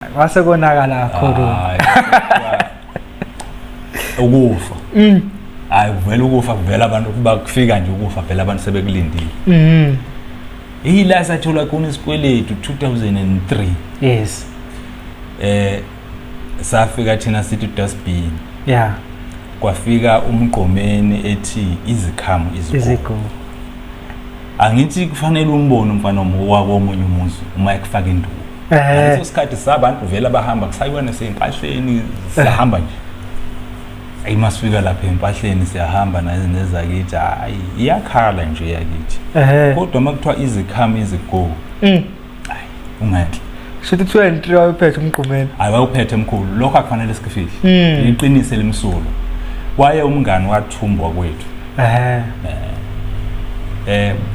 Wase konakala kakhulu. Ukufa. Hayi vele ukufa kuvela abantu kuba kufika nje ukufa phela abantu sebekulindile. Ila sathola khona isikweletu 2003. Yes. Safika thina sithi dustbin. Yeah. Kwafika Umgqumeni ethi izikhamu iziko. Angithi kufanele umbone umfana wakomunye umuzi uma ekufaka induku. Leso sikhathi sabantu vela bahamba kusayibona sempahleni sihamba nje. Ayimasifika lapha empahleni siyahamba nezakithi hayi iyakhala nje yakithi. Kodwa makuthiwa izikhamu izigo. Hayi ungathi Shithi 23 wayephethe Umgqumeni. Hayi wayephethe emkhulu lokho akufanele sikufihle. Iqinise lemsulo. Waye umngani wathumbwa kwethu.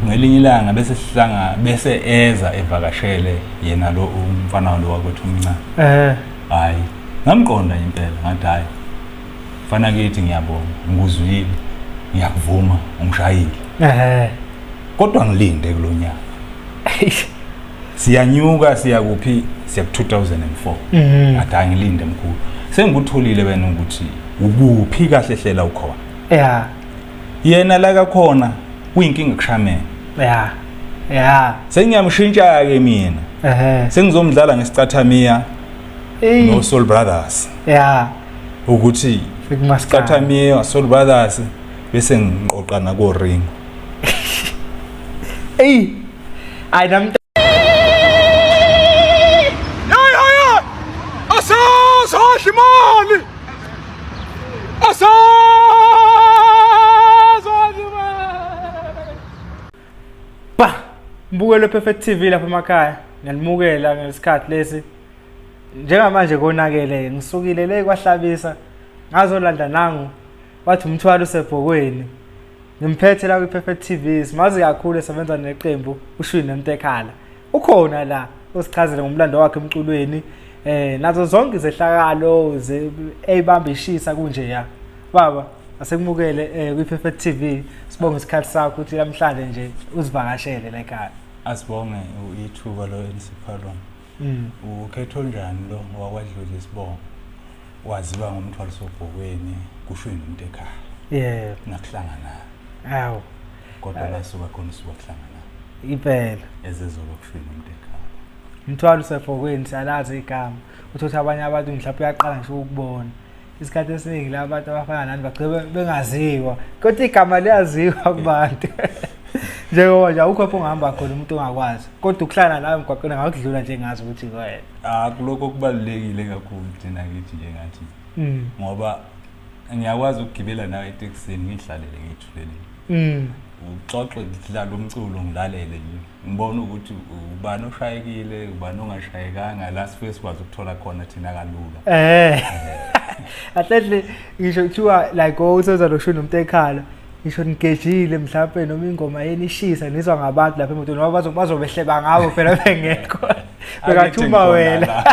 Ngelinye ilanga bese sihlanga bese eza evakashele yena lo umfana lo wakwethu umncane. Hayi ngamqonda impela ngathi hayi fana kithi ngiyabonga ngikuzwile ngiyakuvuma ungishayile. Kodwa ngilinde kulonyaka. Siyanyuka siya kuphi siya ku 2004. Ade ngilinde emkhulu. Sengikutholile wena ukuthi ubuphi kahle hlela ukhona. Yena la kakhona kuyinkinga kushamene. Sengiyamshintsha ke mina. Sengizomdlala ngesicathamia no Soul Brothers. Ukuthi Sicathamia Soul Brothers bese ngiqoqana ko ring. I nam Shimali ba mbukelo Perfect TV lapha emakhaya ngiyanimukela ngesikhathi lesi njengamanje konakele ngisukile le kwahlabisa ngazolanda nangu wathi Mthwalo'Sobhokweni ngimphethe la ku Perfect TV simazi kakhulu esebenza neqembu uShwi Nomtekhala ukhona la usichazele ngomlando wakhe emculweni nazo zonke izehlakalo eyibambishisa kunje ya baba asekumukele ku Perfect TV sibonga isikhathi sakho ukuthi namhlanje nje uzivakashele la ekhaya. Asibonge ithuba lo elisiphalwa. Ukhetho njani lo wakwadlula isibongo waziwa ngoMthwalo'Sobhokweni kuShwi Nomtekhala. Nakuhlangana. Hawu kodwa la suka khona siwahlangana impela ezezoba kuShwi Nomtekhala. Mthwalo'Sobhokweni salazi igama uthothi abanye abantu mhlawumbe uyaqala nje ukubona isikhathi esiningi la abantu abafana nani bagcebe bengaziwa kodwa igama liyaziwa kubantu njengoba nje ukho ongahamba khona umuntu ongakwazi kodwa ukuhlala nawe emgwaqweni ngakudlula nje ngazi ukuthi wena kuloko kubalekile kakhulu thina ngithi nje ngathi ngoba ngiyakwazi ukugibela nawe eTaxini ngihlalele ngithulele uxoxe ngidlala umculo ngilalele nje ngibona ukuthi ubani oshayekile ubani ongashayekanga la sifike sikwazi ukuthola khona thina kalula. Atletle ngisho kuthiwa like usenza lo Shwi Nomtekhala ngisho ngigejile mhlawumbe noma ingoma yenishisa nizwa ngabantu lapha emotweni ngoba bazobehleba ngawo phela bengekho bekathuma wena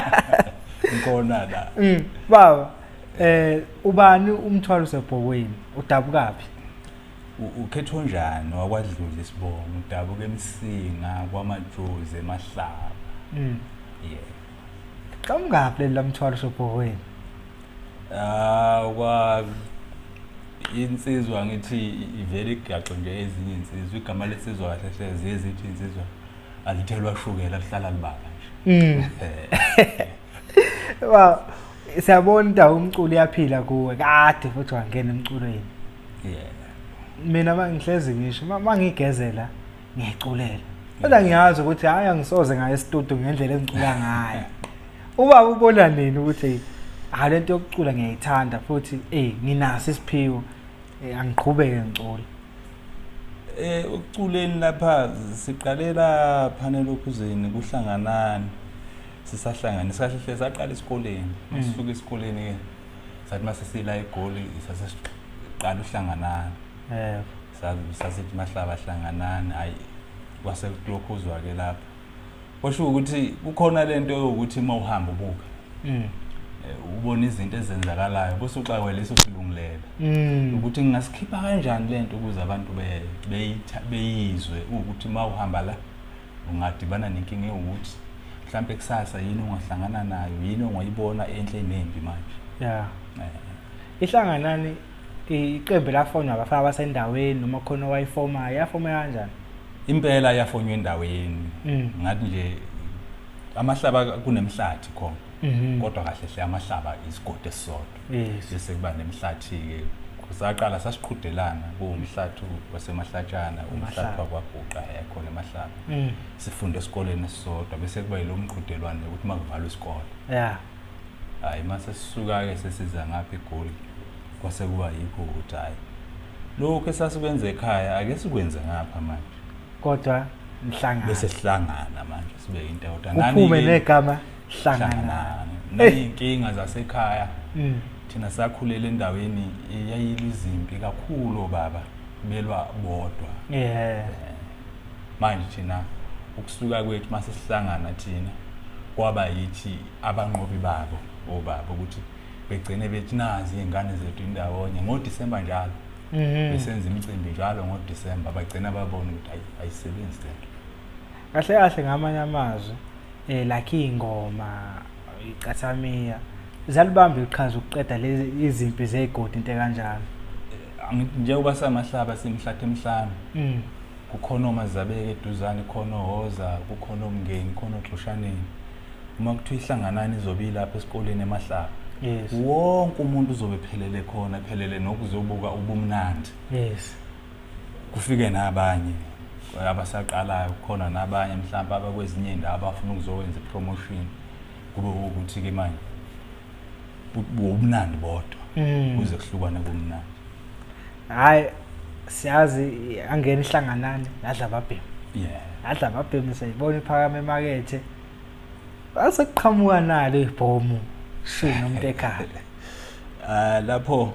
ngikona la. Baba ubani uMthwalo'Sobhokweni udabukaphi? Ukhetho njani wakwadlula isibongo udabuka eMsinga kwamaJozi emahlaba. Kamngaphi la Mthwalo'Sobhokweni? Kwa insizwa ngithi ivele igaxo nje ezinye insizwa igama lesizwa kahle hle zizithi insizwa alithelwa shukela lihlala libaba nje. Wow siyabona indawo umculo yaphila kuwe kade futhi wangena emculweni. Mina mangihlezi ngisho mangigezela ngiyaculela kodwa ngiyazi ukuthi hayi angisoze ngaye estudio ngendlela engicula ngayo. Ubaba ubona nini ukuthi lento yokucula ngiyayithanda futhi nginaso isiphiwo angiqhubeke ngicula? Ukuculeni lapha siqalela phana lokhuzeni kuhlanganani sisahlangana sisahle saqala esikoleni masisuka esikoleni ke sathi mase sila egoli sasesiqala uhlanganani sasithi mahlaba hlanganani hayi kwase kulokhuzwa ke lapha kusho ukuthi kukhona lento ukuthi mawuhamba ubuka ubona izinto ezenzakalayo bese uxakwe leso silungilela ukuthi ngingasikhipha kanjani lento ukuze abantu beyizwe ukuthi mawuhamba la ungadibana nenkinga ukuthi mhlambe kusasa yini ongahlangana nayo yini ongayibona enhle nembi manje yeah ihlanganani iqembu lafonwa abafana basendaweni noma khona wayifoma yafoma kanjani impela yafonywa endaweni ngathi nje amahlaba kunemhlathi khona kodwa kahle hle amahlaba isigodi esisodwa bese kuba nemhlathi ke kusaqala sasiqhudelana kuumhlathi wasemahlatshana umhlathi wakwaguqa yakhona emahlaba sifunde esikoleni esisodwa bese kuba yilomqhudelwano ukuthi makuvalwe isikole hayi mase sisuka ke sesiza ngapha eGoli kwase kuba yikho ukuthi hayi lokho esasikwenza ekhaya ake sikwenze ngapha manje kodwa mhlangana bese sihlangana manje sibe into kodwa kuphume negama hlangana nayinkinga zasekhaya thina sakhulela endaweni yayilizimpi kakhulu baba belwa bodwa manje thina ukusuka kwethu mase sihlangana thina kwaba yithi abanqobi babo obaba ukuthi begcine bethi nazi izingane zethu indawonye ngoDisemba njalo besenza imicimbi njalo ngoDisemba bagcina babona ukuthi ayisebenzi lento kahle kahle ngamanye amazwi like ingoma icathamiya zalibamba iqhaza ukuqeda lezi izimpi zegodi into kanjalo njengoba samahlaba simhlathe emhlanje kukhona omazabeke eduzane khona ohoza kukhona umngeni khona oxhoshaneni uma kuthiwa ihlanganani izobe lapha esikoleni emahlaba wonke umuntu uzobe phelele khona phelele nokuzobuka ubumnandi kufike nabanye abasaqalayo khona nabanye mhlawumbe abakwezinye indawo abafuna ukuzokwenza ipromotion kube ukuthi ke manje ubumnandi bodwa kuze kuhlukane kumnandi hayi siyazi angena ihlanganani yadla ababhemi yadla ababhemi sayibona iphakame emakethe asekuqhamuka nalo ibhomu Shwi Nomtekhala lapho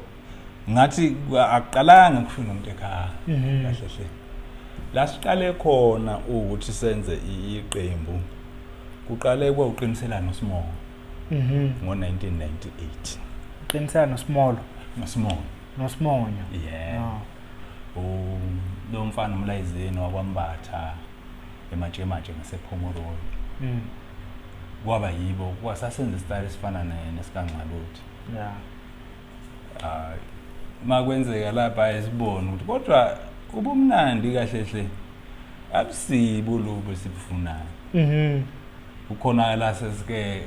ngathi aqalanga kushwi Nomtekhala kahle hle la siqale khona ukuthi senze iqembu kuqale kwauqiniselana noSmall ngo1998 uqinisana noSmonyo lo mfana umlayizeni wakwambatha ematshematshe ngasePhomorolo kwaba yibo kwasasenza isitayile sifana nesikaNxaluthi makwenzeka lapha esibona ukuthi kodwa ubumnandi kahle hle abusibo lobo sibufunayo ukhona la sesike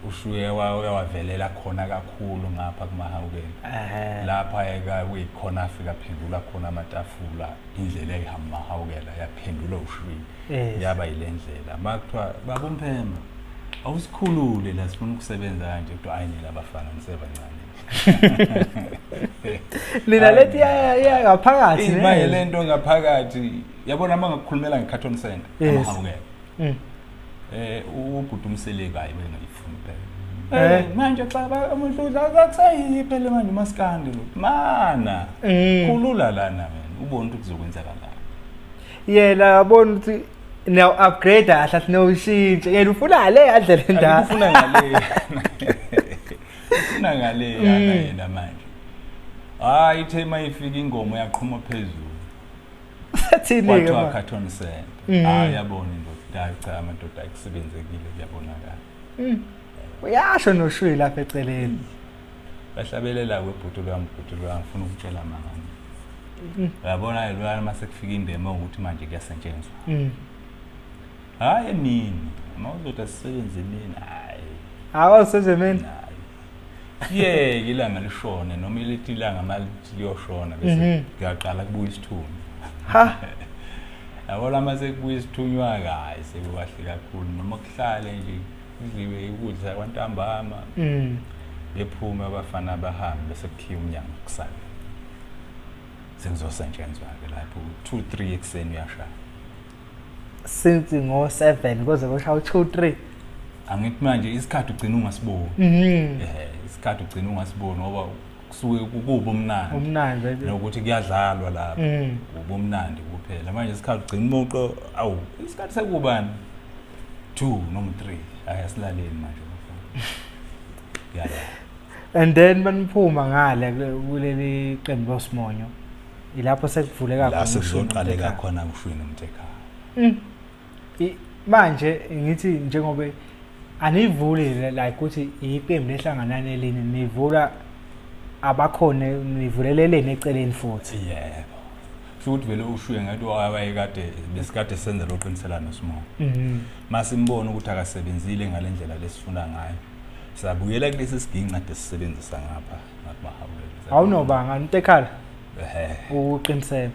ushuye wavelela khona kakhulu ngapha kuMahawukela lapha eka kuyikhona afika phendula khona amatafula indlela ehamba Mahawukela yaphendula uShwi yaba yilendlela makuthiwa babumphema awusikhulule la sifuna ukusebenza kanje ukuthi ayinela abafana nisebancane lina lethi ya ngaphakathi imanje lento ngaphakathi yabona mangakukhulumela ngeCarton Center Mahawukela ubhuti umseleka hayi bengayifuni phela manje xa umuntu akakusayiphele manje umaskandi lo mana khulula lana wena ubona ukuthi kuzokwenzeka la yena yabona ukuthi now upgrade ahla sinoshintshe yena ufuna le adlela indaba ufuna ngale ufuna ngale yana yena manje hayi thema ifika ingoma yaqhuma phezulu sathini ke ma Carton Center hayi yabona into cha amadoda akusebenzekile kuyabonakala uyasho noShwi lapha eceleni bahlabelela kwebhuti wami ufuna ukutshela mangani yabona lwana mase kufika indema ukuthi manje kuyasetshenzwa hayi nini mawuzothi asisebenze mina hayi awusenze mina ilanga lishone noma ilithi ilanga malithi liyoshona bese kuyaqala kubuya isithunywa yabona mase kubuya isithunywa hayi sekubahle kakhulu noma kuhlale nje kudliwe ukudla kwantambama bephuma abafana bahambe bese kukhiya umnyango kusasa sengizosetshenzwa ke lapho 2-3 ekseni uyashaya since ngo7 koze kushaya u2-3 angithi manje isikhathi ugcina ungasiboni isikhathi ugcina ungasiboni ngoba kusuke kubumnandi nokuthi kuyadlalwa lapho ubumnandi kuphela manje isikhathi ugcina umuntu awu isikhathi sekubani 2 noma 3 ayasilaleni manje and then maniphuma ngale kuleli qembu loSmonyo ilapho sekuvuleka khona la sekuzoqaleka khona uShwi Nomtekhala manje ngithi njengoba anivuli like ukuthi iqembu lehlanganane lini nivula abakhona nivulelelene eceleni futhi yebo futhi vele ushuye ngathi abayekade besikade senza lo qiniselano small masimbona ukuthi akasebenzile ngalendlela lesifuna ngayo sabuyela kulesi siginqa kade sisebenzisa ngapha ngakubahawela awunobanga Nomtekhala uqinisela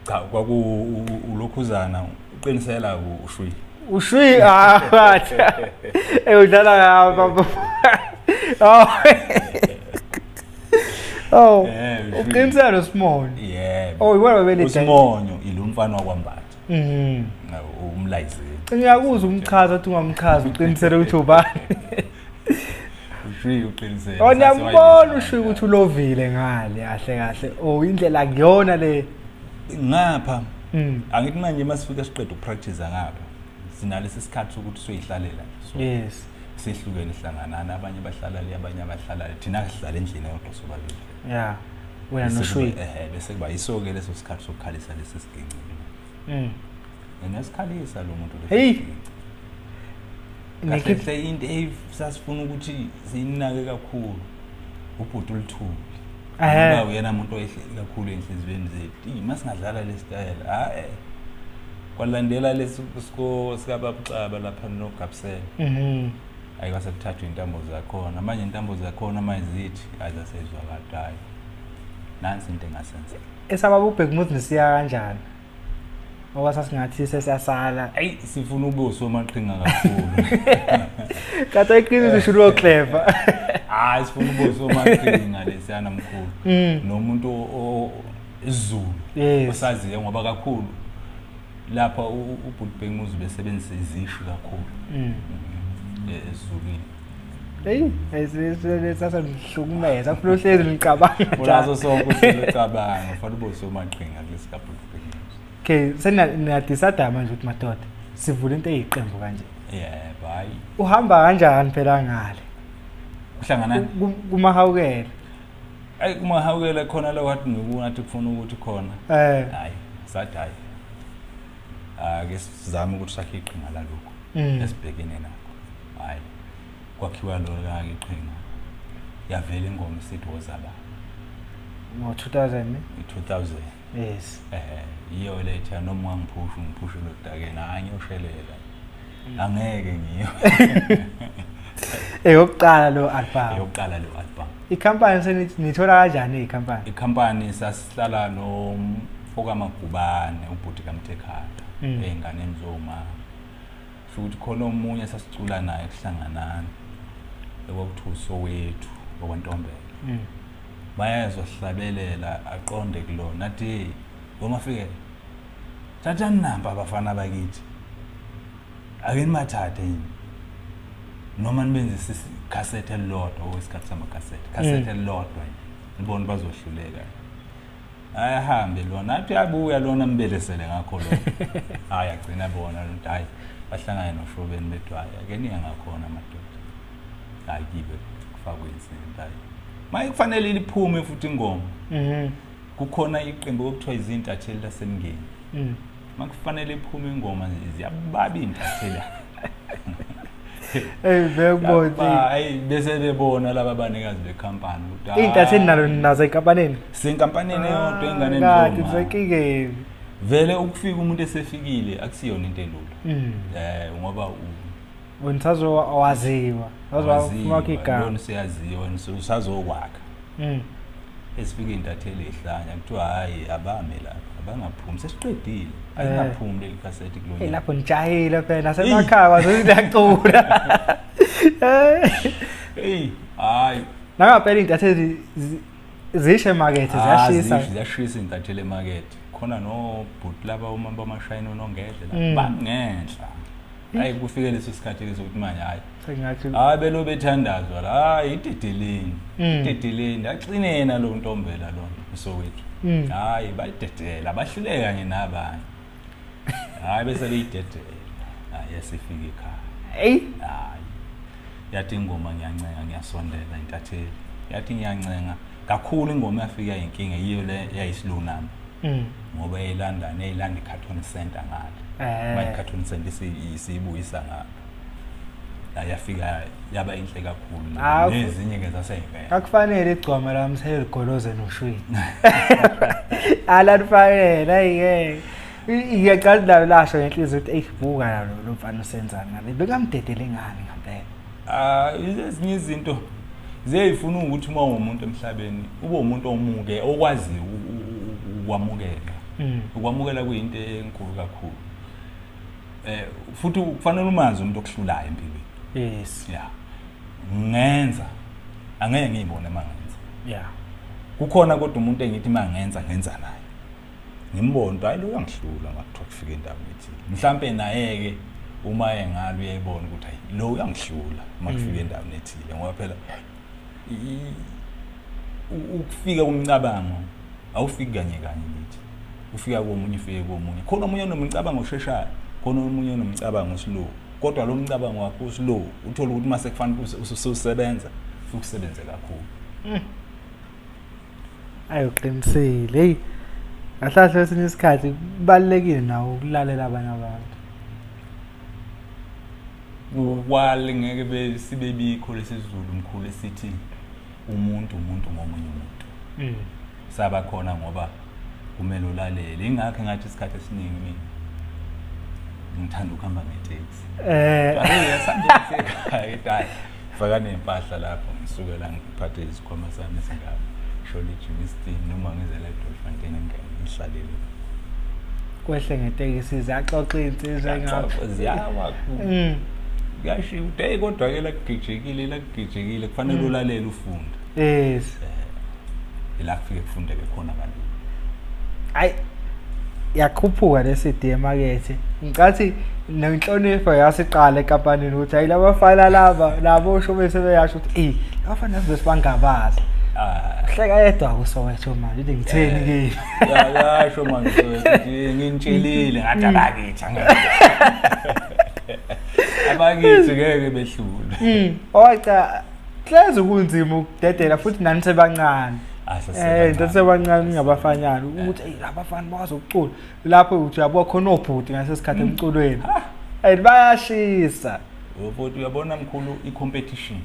cha kwaku ulokhuzana uqinisela ushwi bathi udlala ngapha uqinisela noSimon yebo yibona bele uSimonyo ilomfana wakwambatha umlayizeni ngiyakuzwa umchaza ukuthi ungamchaza uqinisele ukuthi ubani ushwi uqinisele ngiyambona ushwi ukuthi ulovile ngale kahle indlela kuyona le ngapha angithi manje masifika siqeda ukupractice ngapha sinalesi sikhathi sokuthi soyihlalela yes sihlukene ihlanganana abanye bahlala le abanye abahlala thina sihlala endlini yodwa sobabili wena noShwi bese kuba isoke leso sikhathi sokukhalisa lesi siginci nesikhalisa lo muntu hey kahle into sasifuna ukuthi sinake kakhulu ubhuti ulithubi ngoba uyena umuntu oyehleli kakhulu enhlizweni zethu masingadlala lesitayela kwalandela lesikho sikaBabuxaba lapha noGabsela ayikase kuthathwe intambo zakhona manje intambo zakhona manje zithi azasezwa kadayi nansi into engasenza esababubheka umuthi siya kanjani ngoba sasingathi sesiyasala sifuna ube usomaqhinga kakhulu kade iqiniso lisho lo clever sifuna ube usomaqhinga lesiyana mkhulu nomuntu izulu osaziyo ngoba kakhulu lapha ubhuti Bhenguzu besebenzisa izisho kakhulu ezulwini sasa ngihlukumeza kulo hlezi ngicabanga ulazo sonke ucabanga ufana ube usomaqhinga lesikabhuti Bhenguzu okay seniyadecide manje ukuthi madoda sivule into eyiqembu kanje yebo hayi uhamba kanjani phela ngale uhlangana kumahawukela kumahawukela khona la wathi ngikunathi kufuna ukuthi khona hayi sathi hayi ake sizame ukuthi sakhe iqhinga lalokho esibhekene nakho hayi kwakhiwa lo la iqhinga yavela ingoma isithi wozaba ngo 2000 yes iyo letha noma ngiphushe lokudakena angiyoshelela angeke ngiyo yokuqala lo album ikhampani senithola kanjani ikhampani sasihlala noMthwalo'Sobhokweni-Shwi ubhuti kaMthekhala einganeni zoma futhi khona omunye sasicula naye kuhlanganana ekwakuthi uSoWETHU okwentombela bayezwa sihlabelela aqonde kulona athi ngomafike thatha namba abafana bakithi ake nimathathe yini noma nibenzise cassette elilodwa okwesikhathi cassette elilodwa nibone bazohluleka ayahambe lona athi abuya lona mbelesele ngakho lo hayi agcina bona ukuthi hayi bahlangane noShobeni bethu hayi ake niya ngakhona amadoda hayi kibe kufakwe izinto hayi maye kufanele liphume futhi ingoma kukhona iqembu okuthiwa izintatheli lasemngeni makufanele iphume ingoma ziyababi intatheli bekubona hayi bese bebona laba banikazi bekhampani ukuthi intatheli nalo nazo enkampanini senkampanini yodwa enganeni ngathi zakike vele ukufika umuntu esefikile akusiyona into elula ngoba wenisazo waziwa wazofuna igama lona siyaziwa usazokwakha esifike intatheli ehlanya kuthiwa hayi abame lapha abangaphumi sesiqedile ayingaphumi leli cassette kulona lapho njahile phela nasemakhaya wazoziyacula hayi nakaphela intatheli zishe emakethe ziyashisa intatheli emakethe khona nobhuti laba uma bamashayini onongedle la bangenhla hayi kufike leso sikhathi lesokuthi manje hayi belo bethandazwa la hayi idedeleni axinena lo ntombela lo uSoWETHU hayi bayidedela bahluleka kanye nabanye hayi bese beyidedela hayi yasifika ekhaya hayi yathi ingoma ngiyancenga ngiyasondela intatheli yathi ngiyancenga kakhulu ingoma yafika inkinga yiyo le yayisilunama ngoba eLondon iCartoon Center ngale iCartoon Center isibuyisa ngapha la yafika yaba inhle kakhulu nezinye ke zaseyivela akufanele igcwama la msele igoloze noshwini alanifanele ayike iyaqala la lasho ngenhliziyo ukuthi eyibuka lo mfana usenzana ngale bekamdedele ngani ngempela ezinye izinto ziyifuna ukuthi uma umuntu emhlabeni ube umuntu omuke okwazi ukwamukela ukwamukela kuyinto enkulu kakhulu futhi kufanele umazi umuntu okuhlulayo empilweni yes ngenza angeke ngiyibone mangenza kukhona kodwa umuntu engithi mangenza ngenza naye ngimbondo hayi lo uyangihlula makuthiwa kufika endaweni ethi mhlambe naye ke uma engalo uyayibona ukuthi hayi lo uyangihlula makufika endaweni ethile ngoba phela ukufika kumcabango awufiki kanye lithi ufika komunye ufike komunye khona omunye onomcabango osheshayo khona omunye onomcabango slow kodwa lo mcabango wakho uslow uthola ukuthi mase kufanele ususebenza ukusebenza kakhulu ayoqinisile hey ahlahle esinye isikhathi kubalekile nawo ukulalela abanye abantu ukwali ngeke besibebikho lesizulu mkhulu esithi umuntu ngomunye umuntu saba khona ngoba kumele ulalele ingakho ngathi isikhathi esiningi mina ngithanda ukuhamba ngeteksi yasandiseka faka nempahla lapho ngisukela ngiphathe isikhwama sami singaba sholi Jimmy noma ngizela eDolphin ngihlalele kwehle ngetekisi zaxoxa insizwa ngapha ziyawa kashi uday kodwa ke lakugijekile kufanele ulalele ufunda yes ila kufike kufundeke khona abantu ay yakhuphuka lesidi emakethe ngicathi nenhlonipho yasiqala ekampanini ukuthi hayi labafana labo usho bese beyasho ukuthi abafana besibangavazi hleka yedwa kusowetho manje ithi ngitheni ke yasho manje ukuthi ngintshelile ngathi abakithi abakithi ngeke behlule owacha hleze kunzima ukudedela futhi nani sebancane into sebancane ngabafanyana ukuthi labafana bazokucula lapho uthi yabo khona obhuti ngasesikhathi emculweni bayashisa futhi uyabona mkhulu icompetition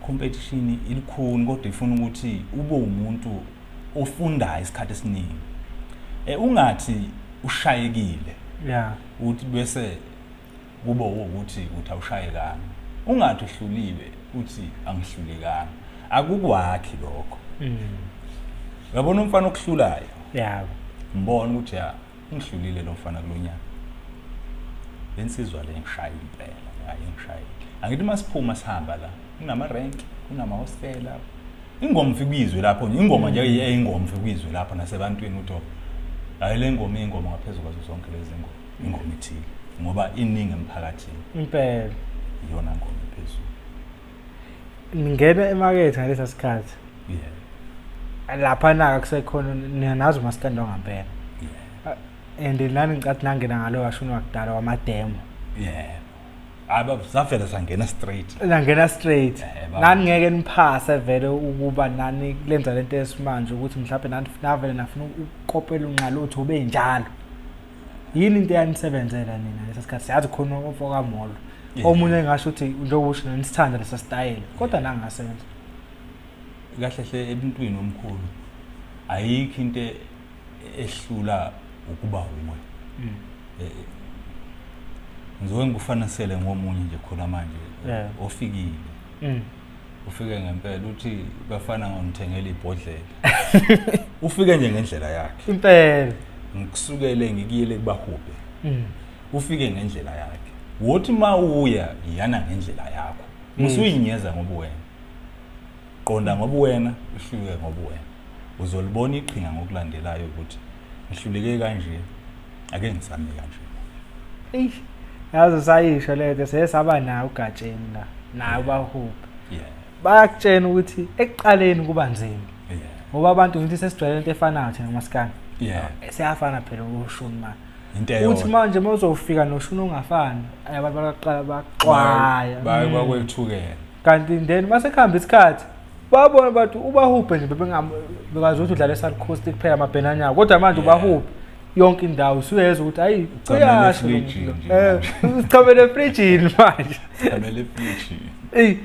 competition ilikhuni kodwa ifuna ukuthi ube umuntu ofundayo isikhathi esiningi ungathi ushayekile uthi bese kube ukuthi awushayekanga ungathi uhluliwe uthi angihlulekanga akukwakhi lokho uyabona umfana okuhlulayo mbona ukuthi ngihlulile lo mfana kulonyaka lensizwa le ngishaya impela hayi ngishaya angithi masiphuma sihamba la kunama rank kunama hostela ingoma mfikizwe lapho ingoma nje eyingoma mfikizwe lapho nasebantwini uthi hayi le ngoma ingoma ngaphezulu kwazo zonke lezi ingoma ithile ngoba iningi emphakathini impela iyona ngoma ephezulu ngene emakethe ngalesa sikhathi lapha naka kusekhona ninazo masikando ngempela and nani ngicathi nangena ngalo washuna wakudala wamademo zafela sangena straight nani ngeke niphase vele ukuba nani lenza lento esimanje ukuthi mhlawumbe nani navele nafuna ukopela unqalutho ube njalo yini into yanisebenzela nina lesa sikhathi siyazi khona ofoka molo omunye engasho ukuthi njengoba usho nisithanda lesa style kodwa nangasenza kahle ebuntwini omkhulu ayikho into ehlula ukuba uwe ngizoke ngikufanasele ngomunye nje khona manje ofikile ufike ngempela uthi bafana ngomthengela ibhodlela ufike nje ngendlela yakhe impela ngikusukele ngikiyele kubahube ufike ngendlela yakhe wothi mawuya yana ngendlela yakho musuyinyeza ngoba wena qonda ngoba wena uhluleke ngoba wena uzolibona iqhinga ngokulandelayo ukuthi ngihluleke kanje ake ngisame kanje yazi sayisho lethe sesaba nayo ugatsheni la nayo bahube bayakutshena ukuthi ekuqaleni kuba nzima ngoba abantu ngithi sesijwayele into efanayo thina ngamasikana siyafana phela ushuni manje uthi manje mawuzofika noshuni ongafani abantu baqala baxwaya bakwethukela kanti then mase khamba isikhathi babona bathi ubahuphe nje bekazi ukuthi udlala eSalcoast kuphela amabhenanyako kodwa manje ubahuphe yonke indawo usuyezwa ukuthi hayi uyasho sicabele efrijini manje sicabele efrijini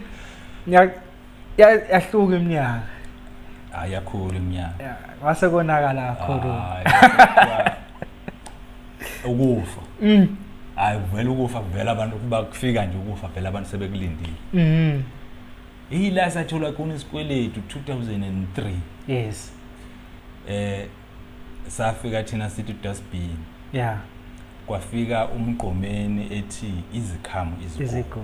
yahluka iminyaka ayakhulu iminyaka wase konakala kakhulu ukufa hayi kuvela ukufa kuvela abantu bakufika nje ukufa vela abantu sebekulindile ila sathola khona isikweletu 2003 yes safika thina sithi dustbin kwafika umgqumeni ethi izikhamu iziko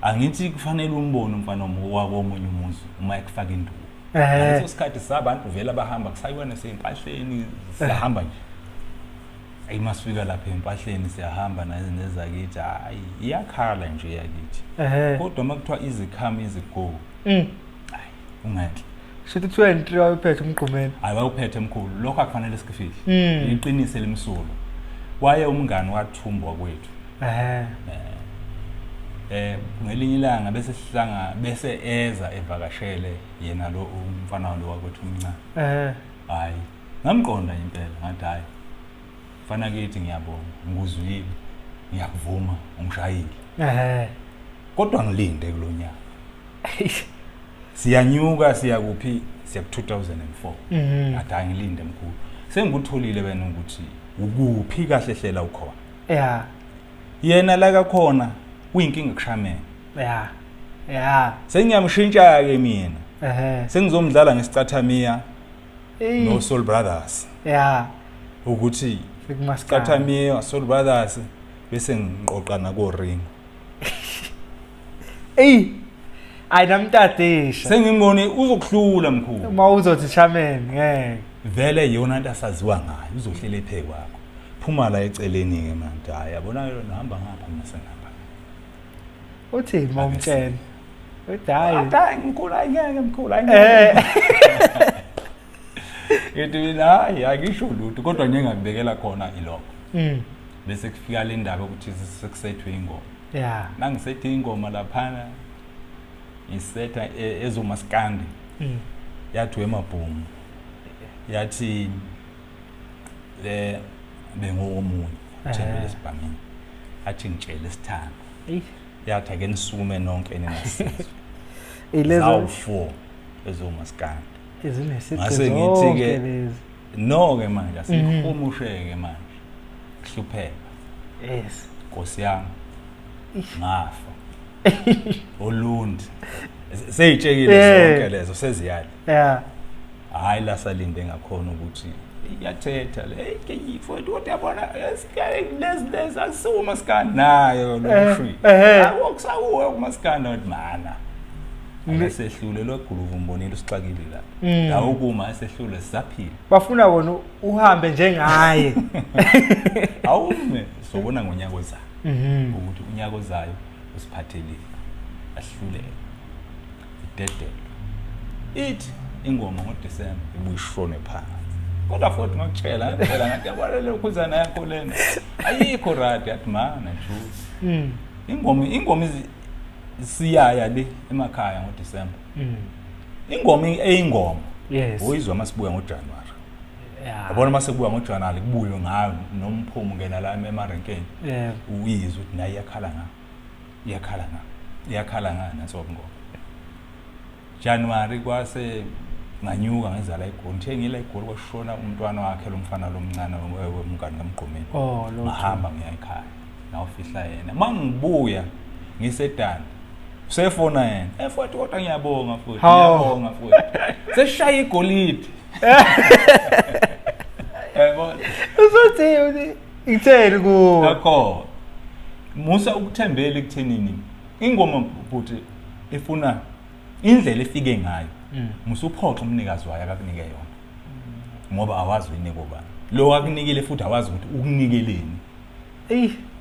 angithi kufanele umbone umfana wako omunye umuzi uma ekufaka induku ngaleso sikhathi sabantu vela bahamba kusayibona seyimpahleni sihamba nje ayimasifikela lapha empahleni siyahamba nezakithi hayi iyakhala nje yakithi kodwa makuthiwa izikhamu iziko hayi ungathi shithi 23 wayephethe umgqumeni hayi wayephethe emkhulu lokho akufanele sikufihle iqinise lemsulo waye umngani wathumbwa kwethu ngelinye ilanga bese sihlanga bese eza evakashele yena lo umfana lo wakwethu umncane hayi ngamqonda impela ngathi hayi fana kithi ngiyabonga ngikuzwile ngiyakuvuma ungishayile kodwa ngilinde kulonyaka siyanyuka siya kuphi siya ku2004 athi angilinde mkhulu sengikutholile wena ukuthi ukuphi kahle hlela ukhona yena la kakhona uyinkinga kushamela sengiyamshintsha ke mina sengizomdlala ngesicathamia no Soul Brothers ukuthi sicathamia Soul Brothers bese ngiqoqa nako ring ayinamtadisha sengimbone uzokuhlula mkhulu uma uzothi chameni ngeke vele yona into asaziwa ngayo uzohlela ephe kwakho phuma la eceleni ke manje hayi yabona yona hamba ngapha masengapha uthi mawumtshela udayi hayi mkhulu ayingeke mkhulu ayingeke ngithi mina hayi akisho lutho kodwa nje ngakubekela khona ilokho bese kufika le ndaba ukuthi sekusethwe ingoma nangisethe ingoma laphana isetha ezomaskandi yathi emabhomu yathi bengomunye thembele sibhamini athi ngitshele isithando yathi ake nisukume nonke ninasizwe ilezo 4 ezomaskandi ngase ngithi ke no ke manje asihumusheke manje hlupheka Nkosi yami ngafa olundi seyitshekile zonke lezo seziyali hayi la salinde ngakhona ukuthi iyathetha le ngiyifoti kodwa yabona lezi akusuma skani nayo lokushwi akusakuwe kumaskani wathi mana asehlule loguruvu umbonile usixakile la awukuma asehlule sisaphila bafuna wona uhambe njengaye awume sobona ngonyaka ozayo ukuthi unyaka ozayo usiphathelile ahluleke idedelo ithi ingoma ngoDisemba ibuyishone phansi kodwa futhi ngokutshela phela ngathi yabona lokhuzana yakho lena ayikho radi yathi mana nje ingoma siyaya le emakhaya ngoDisemba ingoma eyingoma oyizwa masibuya ngoJanuary yabona masekubuya ngoJanuary kubuyo ngayo nomphumo ngena la emarenkeni uyizwa ukuthi naye iyakhala ngana nasobungoma January kwase nganyuka ngizala iGoli ngithengile iGoli kwashona umntwana wakhe lomfana lomncane wemngani kaMgqumeni ngahamba ngiya ekhaya nawufihla yena mangibuya ngisedana usefona yena futhi kodwa ngiyabonga futhi seshaya igolide yabona uzothi ngithele kuwe yakho musa ukuthembela ekuthenini ingoma futhi ifuna indlela efike ngayo musuphoxa umnikazi wayo akakunike yona ngoba awazi uyinika ubani lo akunikile futhi awazi ukuthi ukunikeleni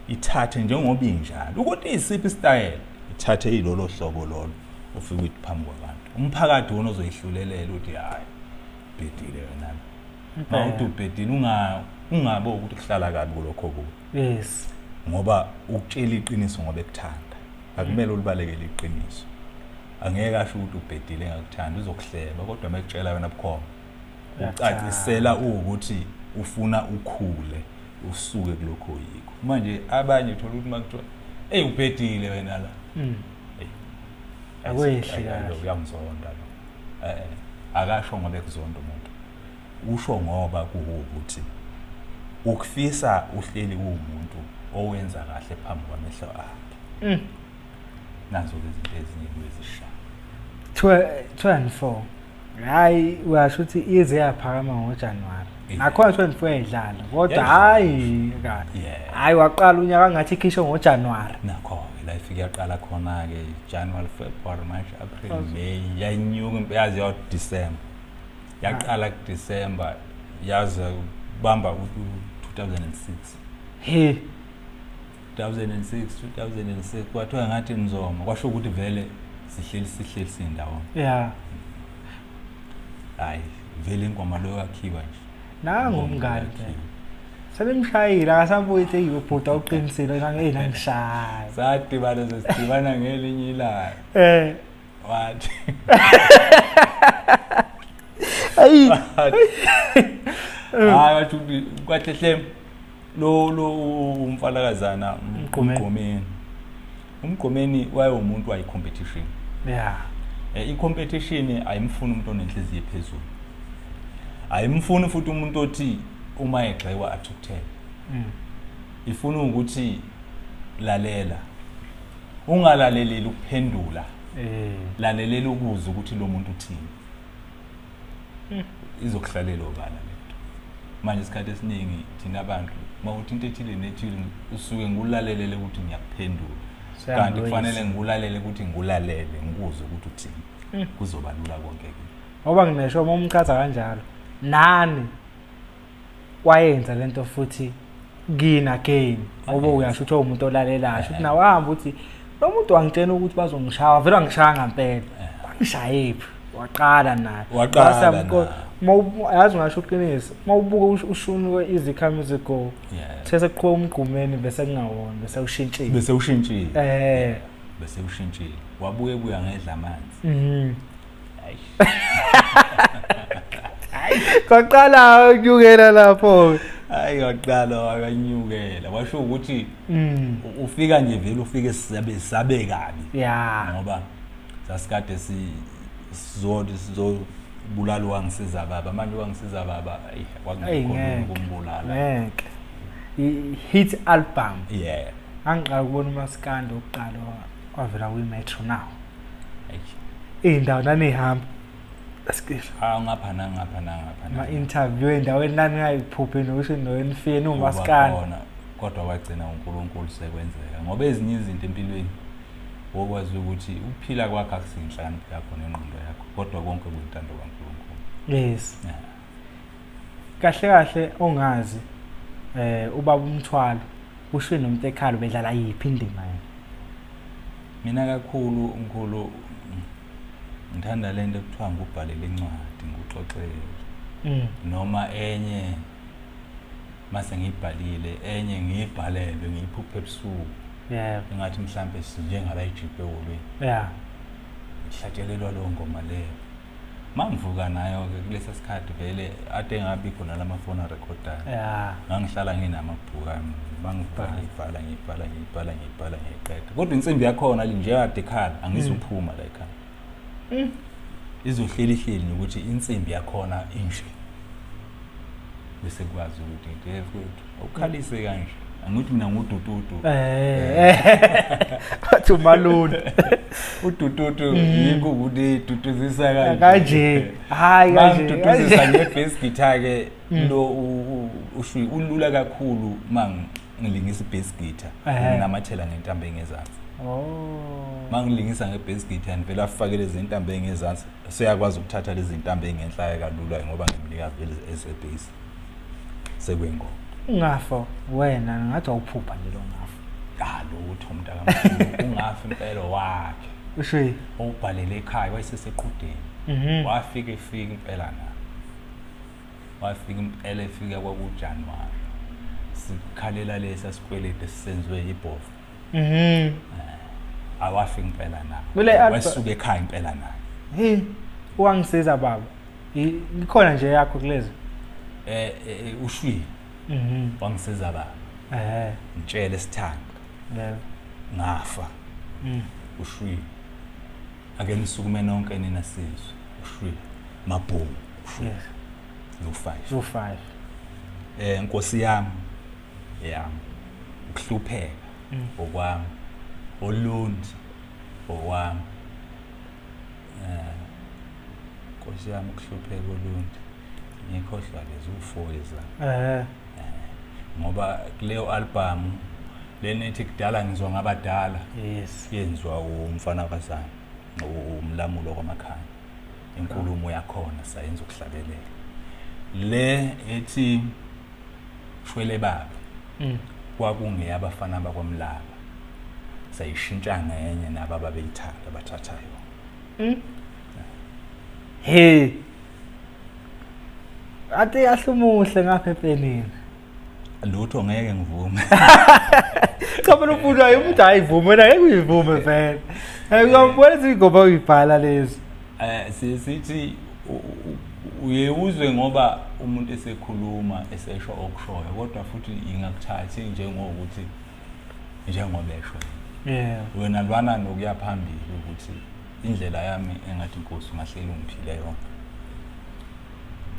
ithathe njengoba injalo ukuthi isiphi style ithathe ilolo hlobo lolo ufike uthi phambi kwabantu umphakathi wona ozoyihlulelela ukuthi hayi bhedile wena mawuthi ubhedile ungabe ukuthi kuhlala kabi kulokho kubi ngoba ukutshela iqiniso ngoba ekuthanda akumele ulibalekele iqiniso angeke asho ukuthi ubhedile ngakuthanda uzokuhleba kodwa mekutshela wena bukhoma ucacisela ukuthi ufuna ukhule usuke kulokho yikho manje abanye uthola ukuthi makuthiwa ubhedile wena la akwehle kahle uyamzonda lo akasho ngoba ekuzonda umuntu usho ngoba kuwukuthi ukufisa uhleli kuumuntu owenza kahle phambi kwamehlo akhe nazo izinto ezinye kwezisha 24 hayi uyasho ukuthi ize yaphakama ngoJanuwari nakhona 24 yayidlala kodwa hayi hayi waqala unyaka ngathi ikhisho ngoJanuwari nakho la ifike yaqala khona ke January February March April May yayinyuka yazi yo December yaqala ku December yaze bamba u2006 he 2006 kwathiwa ngathi nizoma kwasho ukuthi vele sihleli sindawo hayi vele ingoma lo yakhiwa nje nangu umngani sebemshayile akasabuye ethi yibhuda uqinisile ngangishaya sadibana sesidibana ngelinye ilanga wathi ayi wathi kwahle lo umfalakazana Umgqumeni wayewomuntu wayicompetition i-competition ayimfuni umuntu onenhliziyo ephezulu ayimfuni futhi umuntu othi uma egxekwa athukuthele ifuna ukuthi lalela ungalaleleli ukuphendula laleleli ukuzwa ukuthi lo muntu uthini izokuhlalela obala lento manje isikhathi esiningi thina abantu mawuthi into ethile nethile usuke ngulalelele ukuthi ngiyakuphendula kanti kufanele ngulalele ukuthi ngulalele ngikuzwe ukuthi uthini kuzoba lula konke ngoba nginesho uma umchaza kanjalo nani wayenza lento futhi kina again ngoba uyasho ukuthi umuntu olalelayo ukuthi nawe hamba uthi lo muntu wangitshena ukuthi bazongishaya vele wangishaya ngempela wangishayephi waqala naye yazi ngasho uqinisa mawubuka ushunu izikhamuzi go seseqhwa Umgqumeni bese kungawona bese ushintshile wabuye buya ngedla amanzi kwaqala ukunyukela lapho hayi waqala wakanyukela washo ukuthi ufika nje vele ufike sabe kabi ngoba sasikade sizobulala wangisiza baba manje wangisiza baba wakukhona ukumbulala hit album angiqala ukubona uMaskandi oqala wavela kwiMetro now indawo nanihamba asikisho ngapha ma interview endaweni nani ngayiphuphe nokusho noenifeni uMaskandi kodwa wagcina uNkulunkulu sekwenzeka ngoba ezinye izinto empilweni okwazi ukuthi ukuphila kwakho akusinhlanipho yakho nengqondo yakho kodwa konke kuyintando kaNkulunkulu yes kahle ongazi ubaba uMthwalo ushwe Nomtekhala bedlala yiphi indima mina kakhulu umkhulu ngithanda lento ekuthiwa ngubhalele incwadi nguxoxele noma enye mase ngibhalile enye ngibhalelwe ngiyiphuphe ebusuku engathi mhlambe njengala ijipe olweni ihlatshelelwa lo ngoma leyo mangivuka nayo ke kulesa sikhathi vele ade ngabi khona lamafoni recorder ngangihlala nginamabhuku ami mangibhala ngiqeda kodwa insimbi yakhona nje ADVERTISER angizuphuma la ekhaya izohleli ukuthi insimbi yakhona inje bese kwazi ukuthi ndefethu ukhalise kanje angithi mina ngudututu wathi umaluni udututu yiko ukuthi dutuzisa kanje hayi kanje dutuzisa ngebass guitar ke lo ushwi ulula kakhulu mangilingisa ibass guitar nginamathela ngentambo engezansi mangilingisa ngebass guitar ngivela afakele izintambo engezansi seyakwazi ukuthatha lezi zintambo engenhla kalula ngoba ngimnika vele esebass sekwengoma ungafo wena ngathi awuphupha nje lo ngafo lo uthi umntaka ungafi impela wakhe ushwi ubhalele ekhaya wayeseseqhudeni wafika impela na wafika impela efika kwakuJanuwari sikhalela lesa sikwelede sisenzwe ibhofu awafi impela Kule nayo wasuka ekhaya impela nayo hey wangisiza baba ikhona nje yakho kulezi ushwi wangisiza baba ngitshele sithando ngafa ushwi ake nisukume nonke nina sizwe ushwi mabhungu ushwi u5 Nkosi yami ukuhlupheka okwami olundi okwami Nkosi yami ukuhlupheka olundi ngikhohlwa lezi u4 ngoba kuleyo album lenethi kudala ngizwa ngabadala yenziwa umfana kaZana umlamulo kwamakhaya inkulumo yakhona sayenza ukuhlabelela le ethi shwele baba kwakungeyabafana bakwamlaba sayishintsha ngenye nababa beyithanda bathathayo hey ate ahlumuhle ngapha epenini lutho ngeke ngivume cha phela umuntu umuntu ayivume wena ngeke uyivume vele uyambona izingoba uyibhala lezi sithi uyezwe ngoba umuntu esekhuluma esesho okushoyo kodwa futhi ingakuthathi njengokuthi njengobesho wena lwana nokuya phambili ukuthi indlela yami engathi inkosi ungahleli ungiphile yona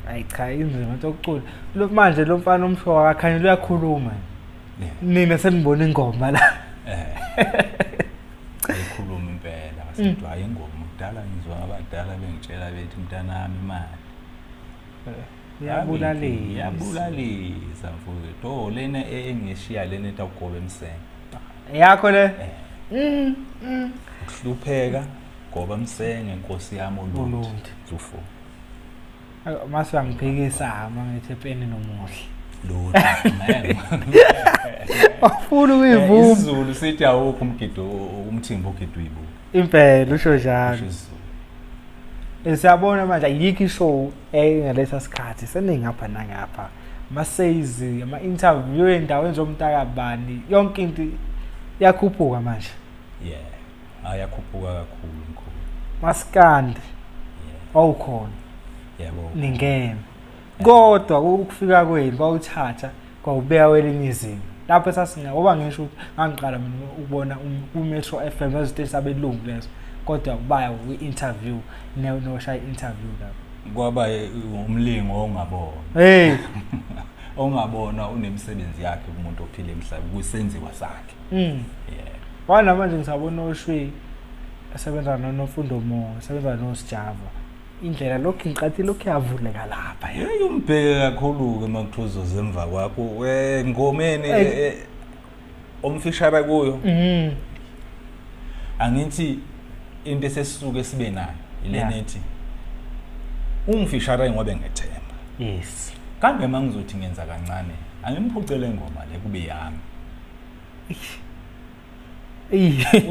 ayi cha inzima sokucula lo manje lo mfana omshowa akakhanya uyakhuluma nina senibona ingoma la ayikhuluma impela asithi hayi ingoma kudala ngizwa abadala bengitshela bethi mntanami imali yabulalisa mfowethu lena engishiya lena etakugoba emsenge yakho le ukuhlupheka goba emsenge Nkosi yami olundi zufo mase angiphikisa mangithi epeni nomuhle afuna ukuyivuma isiZulu sithi awukho umgido umthimba ugido uyibuka impela usho njalo siyabona manje ayikho ishow ngalesa sikhathi seningapha nangapha ama-sales ama-interview endaweni zomntakabani yonke into yakhuphuka manje ayakhuphuka kakhulu mkhulu maskandi awukhona yebo ningena kodwa ukufika kwenu kwawuthatha kwawubeka kwelinye izinga lapho ngoba ngisho ukuthi ngangiqala mina ukubona uMetro FM eziteshi sabelungu lezo kodwa baya kwi-interview noshaya interview lapho kwaba umlingo ongabona hey ongabona unemsebenzi yakhe kumuntu ophila emhlabeni kusenziwa sakhe wana manje ngisabona uShwi esebenza noFundomo esebenza noSjava indlela lokhu ngiqathi lokhu yavuleka lapha umbheke kakhulu ke makuthuzo zemva kwakho Umgqumeni omfishara kuyo angithi into esesisuke sibe nayo ilenethi umfishara ngobe ngethemba kambe mangizothi ngenza kancane angimphucele ingoma le kube yami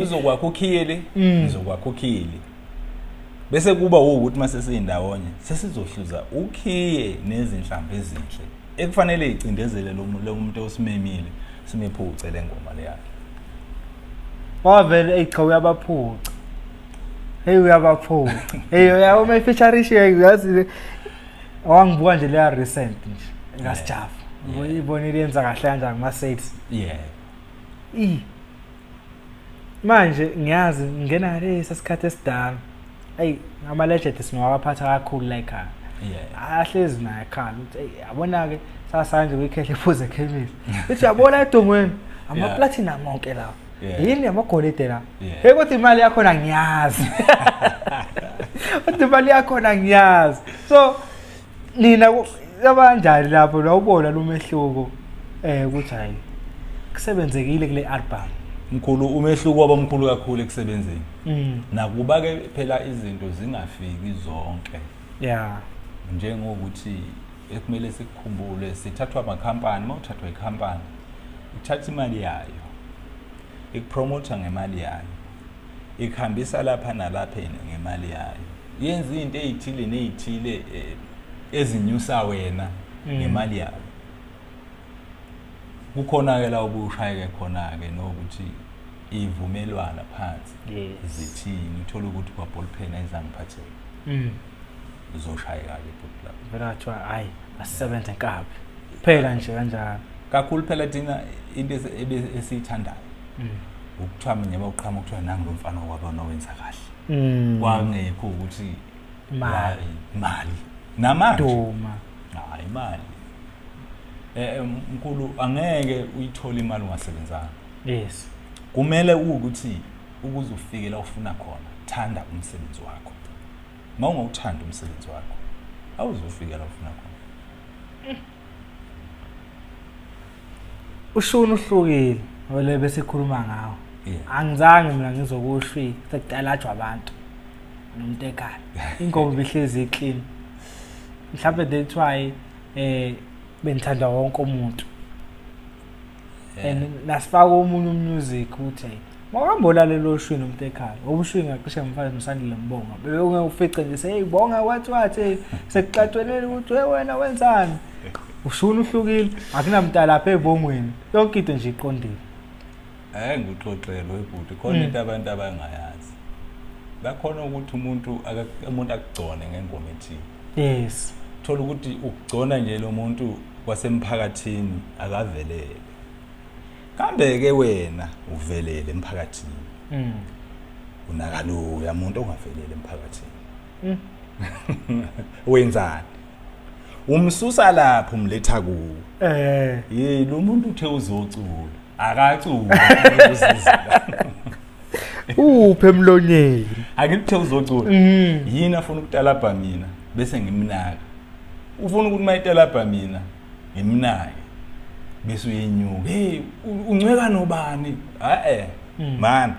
uzokwakho ukhiyele ngizokwakho ukhiyele bese kuba ukuthi mase siyindawonye sesizohluza ukhiye nezinhlamvu ezinhle ekufanele icindezele lo muntu osimemile simephuce lengoma le yakhe wavele echa uyabaphuca uyabaphuca uyabona ifeaturishe yazi wangibuka nje leya recent nje ngaSjava uyibona iyenza kahle kanjani ma-sales manje ngiyazi ngena lesa sikhathi esidala ama-legend sinowaphatha kakhulu la ekhaya ahlezi naye ekhala ukuthi yabona ke sasanje kuyikhehle iphuze ekhemisi ithi yabona edongweni ama-platinum onke lawo yini amagolide la kodwa imali yakhona ngiyazi kodwa imali yakhona ngiyazi so nina yabanjani lapho lawubona lo mehluko ukuthi hayi kusebenzekile kule album mkhulu umehluko wabamkhulu kakhulu ekusebenzeni nakuba ke phela izinto zingafiki zonke njengokuthi ekumele sikukhumbule sithathwa amakhampani mawuthathwa ikhampani ithatha imali yayo ikupromotha ngemali yayo ikhambisa lapha nalapha ngemali yayo yenza izinto ezithile nezithile ezinyusa wena ngemali yayo kukhona ke la ubushayeke khona ke nokuthi ivumelwana phansi Yes. zithini uthola ukuthi kwa ball pen ayizangiphatheke uzoshayeka ke ibhuti lapho vele athiwa hayi asisebenze nkabi phela nje kanjalo kakhulu phela thina into esiyithandayo ukuthiwa mina uqhama ukuthiwa nangu lo mfana wabona wenza kahle kwangekho ukuthi imali namanje duma hayi imali mkhulu angeke uyithola imali ungasebenzanga yes kumele ukuthi ukuze ufike la ufuna khona thanda umsebenzi wakho mawungawuthanda umsebenzi wakho awuzofika la ufuna khona ushuni uhlukile wale bese khuluma ngawo angizange mina ngizokushwi sekudalatshwa abantu Nomtekhala ingoma behlezi clean mhlawumbe that's why benithanda wonke umuntu nasifaka umunye umusic uthi mawambolalelo oshwi Nomtekhala obushwi ngacishe mfazi Msandile Mbonga beke ufice nje hey bonga wathi sekuxathelele ukuthi wena wenzani ushuni uhlukile akunamntala lapha ebongweni yonke into nje iqondile ngikuxoxelwe ebhuti khona into abantu abangayazi bakhona ukuthi umuntu akugcone ngengoma ethi yes thola ukuthi ukugcona nje lo muntu kwasemphakathini akavelele kambe ke wena uvelele emphakathini unakalo umuntu ongavelele emphakathini wenzani umsusa lapho umletha ku lo muntu uthe uzocula akacula uzizila uphe emlonyeni akuthe uzocula yini afuna ukutalabha mina bese ngimnaka ufuna ukuthi mayitalabha mina ngimnake bese uyenyuka hey uncweka nobani man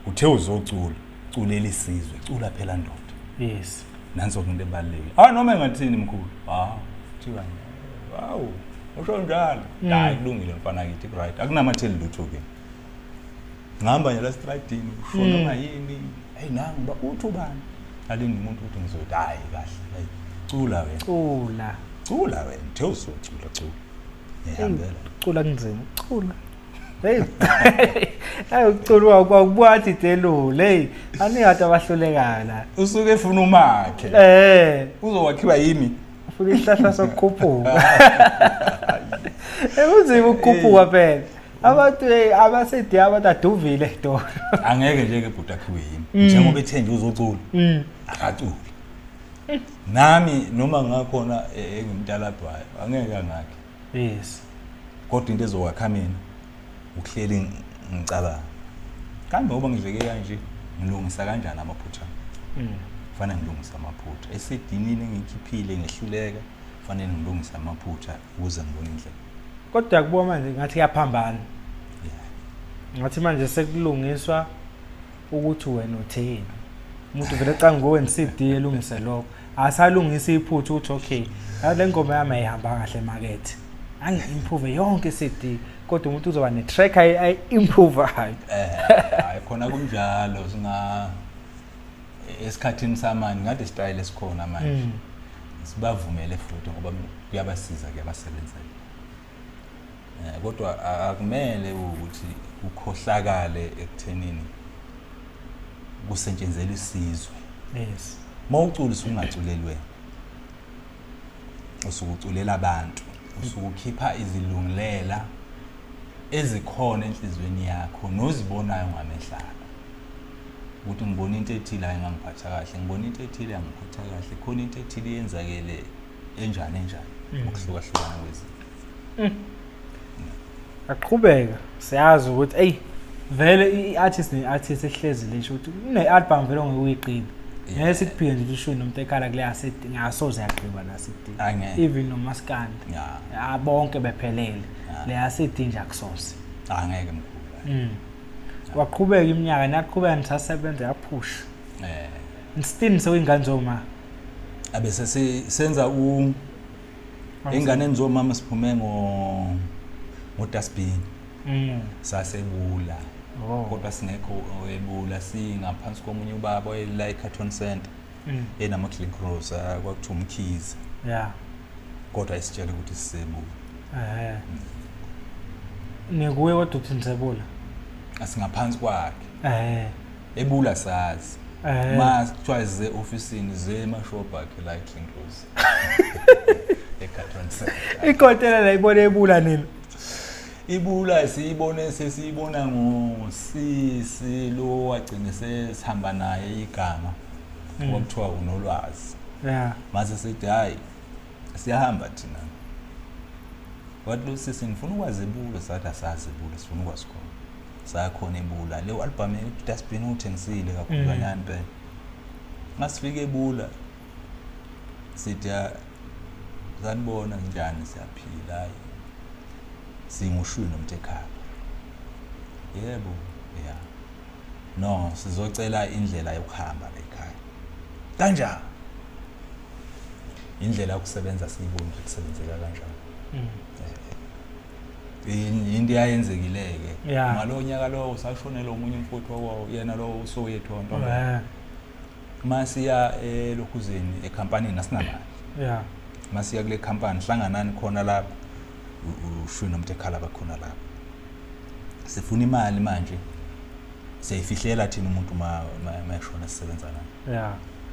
uthe uzocula culela isizwe cula phela ndoda yes nanso into ebalulekile noma engathini mkhulu thiwa wow usho njalo hayi kulungile mfana kithi right akunamatheli lutho ke ngihamba nje la stridini usho noma yini hey nangu uthi ubani alingi umuntu uthi ngizothi hayi kahle cula wena cula wena the uzocula cula ngihambela cula kunzima cula hey ayi ucula kwakubuthi delole hey anihata abahluleka la usuke efuna umakhe uzowakhiwa yimi ufuna isihlahla sokukhuphuka ekunzima ukukhuphuka phela abantu abasedi abataduvile do angeke nje ke bhuti akhiwe yimi njengoba ethe nje uzocula akacula nami noma ngakhona engimtalabhayo angeke angakhe yes kodwa into ezokwakha mina ukuhleli ngicabanga kambe ngoba ngizeke kanje ngilungisa kanjani amaphutha kufanele ngilungise amaphutha esedinini engikhiphile ngehluleka kufanele ngilungise amaphutha ukuze ngibone indlela kodwa kubuka manje ngathi yaphambana ngathi manje sekulungiswa ukuthi wena uthini umuntu vele canga ngowenza CD elungise lokho asalungisa iphutha uthi okay le ngoma yami ayihamba kahle emakethe angi-improve yonke CD kodwa umuntu uzoba ne-track ayi-improve hayi khona kunjalo singa esikhathini samanje ngathi style esikhona manje sibavumele futhi ngoba kuyabasiza kuyabasebenzela kodwa akumele ukuthi ukhohlakale ekuthenini kusetshenzela isizwe yes mawucula usungaculelwe usukuculela abantu usukukhipha izilungilela ezikhona enhlizweni yakho nozibonayo ngamehlala ukuthi ngibona into ethile ayingangiphatha kahle ngibona into ethile yangiphatha kahle khona into ethile yenzakele enjani ukuhlukahlukana kwezinto aqhubeka siyazi ukuthi hey vele i-artist ne-artist ehlezi lesho ukuthi une-album vele ongekuyiqina ngeke sikuphike nje ushuni Nomtekhala kule asidi ngasoze yaqhiba la asidi even nomaskandi bonke bephelele le asidi nje akusoze angeke mkhulu waqhubeka iminyaka naqhubeka nisasebenza yaphusha still sewingane zoma abese senza ingane nzomama siphume ngodustbin sasebula kodwa singekho ebula singaphansi komunye ubaba oyela eCarton Center enama Click Rose kwakuthiwa umkhizi kodwa isitshela ukuthi sisebula nikuwe kodwa uthi nisebula asingaphansi kwakhe ebula sazi mas kuthiwa ze ofisini ze emashop akhe la eClincrose eCatron ikhontela la ibone ebula nini ibula sesiyibona ngosisi lo wagcina sesihamba naye igama okuthiwa unolwazi mase sithi hayi siyahamba thina wathi lo sisi ngifuna ukwazi ebula sathi asazi ebula sifuna ukwazi khona sakhona ebula le album eDustbin uthengisile kakhulu kanyani phela masifike ebula sithi zanibona njani siyaphila hayi singushwi Nomtekhala yebo yeah no sizocela indlela yokuhamba la ekhaya kanjani indlela yokusebenza siyibona ukusebenzeka kanjani into yayenzekileke ngalonyaka lo usashonela umunye umfowethu wawo yena lo uSoweto ntombi masiya elokhuzeni eCompanini asinamali masiya kule company hlanganani khona lapho ushwi Nomtekhala bakhona lapho sifuna imali manje siyifihlela thina umuntu mayishona sisebenza naye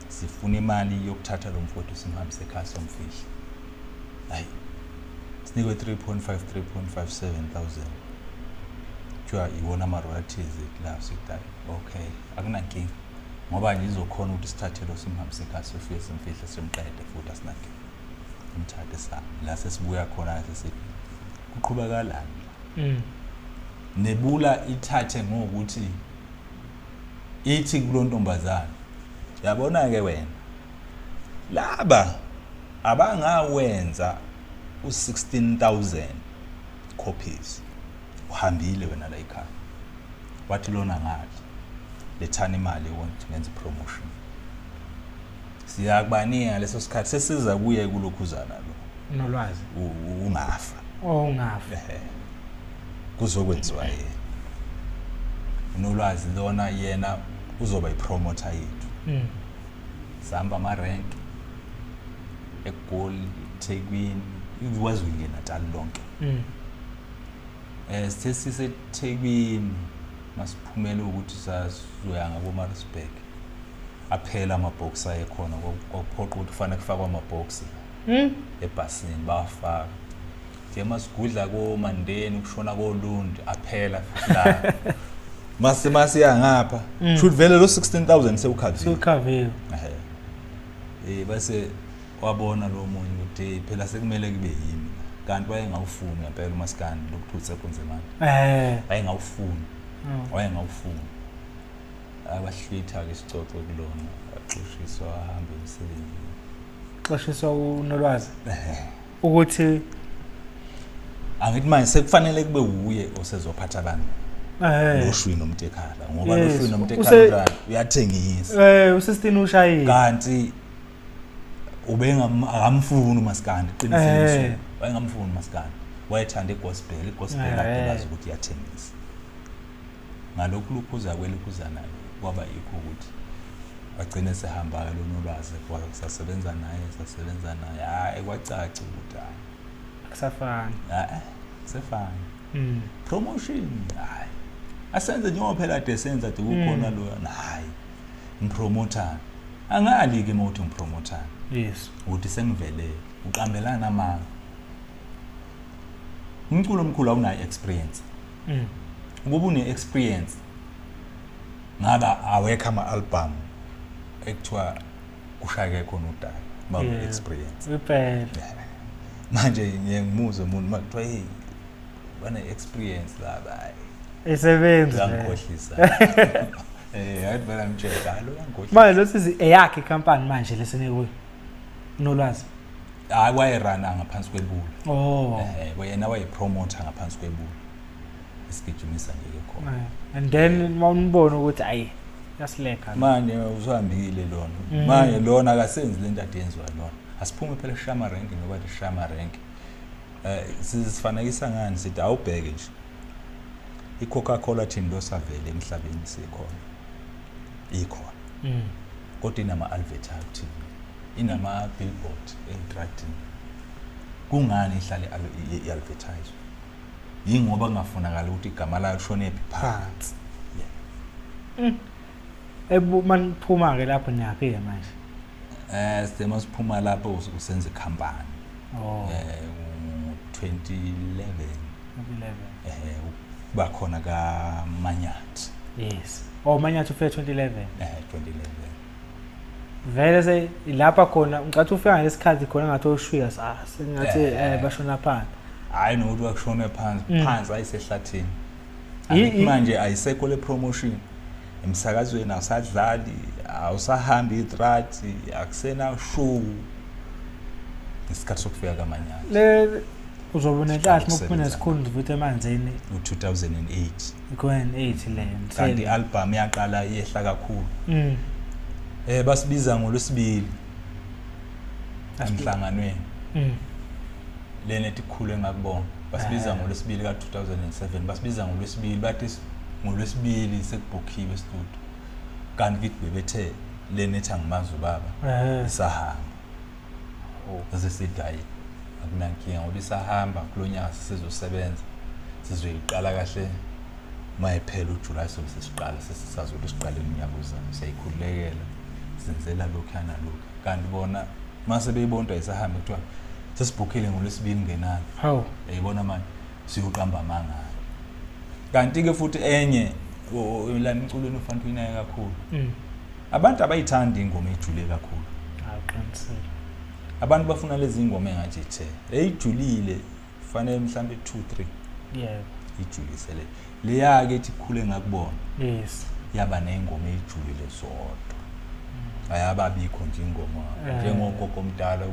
sifuna imali yokuthatha lo mfowethu simhambise ekhaya somfihla hayi sinikwe 3.57,000 kuthiwa iwona ama-royalties la sithi okay akunankinga ngoba nje izokhona ukuthi sithathe lo simhambise ekhaya sofike simfihle simqede futhi asinankinga umthathe sami la sesibuya khona sesithi kuqhubeka nebula ithathe ngokuthi ithi kulontombazana yabona ke wena laba abangawenza u16,000 copies uhambile wena la ekhaya wathi lona ngathi lethana imali ukuthi ngenze promotion siyakubaninga leso sikhathi sesiza kuye kulokhuzana lo nolwazi ungafa ungafa kuzokwenziwa yena nolwazi lona yena uzoba ipromoter yethu sihamba ama-rank eGoli eThekwini iKwaZulu Natal lonke sesiseThekwini masiphumela ukuthi sazoya ngaboMaritzburg aphela amabhoksi ayekhona kwaphoqa ukuthi kufanele kufakwe amabhoksi ebhasini bafaka nje masigudla koMandeni ukushona koLundi aphela la masiya ngapha should vele lo 16,000 sewukhavile base wabona lo munye ukuthi phela sekumele kube yimi kanti wayengawufuni ngempela uMaskandi lokuthutha kunzemani wayengawufuni abahlwitha ke isicoco kulona axoshiswa ahambe emsebenzini xoshiswa unolwazi ukuthi angithi manje sekufanele kube uye osezophatha abantu loshwi Nomtekhala ngoba loshwi Nomtekhala uyathengisa usistini ushayile kanti ubengamfuni uMaskandi qinisile wayengamfuni uMaskandi wayethanda igospel akulazi ukuthi iyathengisa ngalokhu lukhuza kwelikhuzana kwaba yikho ukuthi agcine sehamba lo nolwazi kwakusasebenza naye hayi kwacaca ukuthi akusafani sefani promotion hayi asenze njengoba phela desenza de kukhona lo hayi impromoter angali ke mawuthi impromoter yes uthi sengivele uqambelana nama umculo omkhulu awunayo experience ukuba une experience ngaba awekha ama-album ekuthiwa kushake khona udala bawu experience impela manje ngiyemuza umuntu makuthiwa hey bane experience laba esebenza ngikhohlisa hayi phela ngitshela lo yangikhohlisa manje lo sizi eyakhe icompany manje lesenekuyo nolwazi hayi wayerana ngaphansi kwebula wayena wayepromoter ngaphansi kwebula isigijimisa nje khona and then mawunibona ukuthi ayi yasileka manje usahambile lona manje lona akasenzi lento adenziwa lona asiphume phela eShama rank ngoba iShama rank sizifanekisa ngani sithi awubheke nje iCoca-Cola team losavele emhlabeni sikhona ikhona kodwa inama advertising inama billboard entradini kungani ihlale iadvertise yingoba kungafunakala ukuthi igama layo lishone phansi. Maniphuma ke lapho niyaphi ke manje? Sithe siphuma lapho usenza ikhampani. 2011. Kuba khona kaManyathi. Yes. Manyathi ufike 2011. 2011. Vele lapha khona ngicathi ufika ngesikhathi khona ngathi oshwika sengathi bashona phansi. Hayi nokuthi wakushone phansi ayisehlathini. Manje ayisekho le promotion. Emsakazweni awusadlali, awusahambi itrati, akusena show. Isikhathi sokufika kaManyathi. Le uzobona kahle mokufuna isikhundla futhi emanzini u2008. Ngo-2008 le. Kanti i-album yaqala yehla kakhulu. Basibiza ngolwesibili. Emhlanganweni. Lena etikhulu engakubona. Basibiza ngolwesibili ka2007. Basibiza ngolwesibili bathi ngolwesibili sekubhokhiwe studio. Kanti kithi bebethe lena ethi angimazi ubaba. Isahamba. Asesithi hayi akunankinga ngoba isahamba kulonyaka sizosebenza. Sizoyiqala kahle mayiphela uJuly sobe sesiqala sesisazobe siqale iminyaka uzayo. Siyayikhulekela. Senzela lokho yana lokho. Kanti bona mase beyibonta isahamba kuthiwa sesibhokhile ngolwesibili ngenani. Hawu. Yayibona manje siyoqamba amanga. Kanti ke futhi enye la emculweni ufanele uyinaye kakhulu. Abantu abayithanda ingoma ejule kakhulu. Aqinisile. Abantu bafuna lezi ingoma engathi ithe eyijulile kufanele mhlambe 2-3. Yebo. Ijulisele. Leya ke ethi khule ngakubona. Yes. Yaba nengoma ejulile sodwa. Ayababikho nje ingoma njengogogo omdala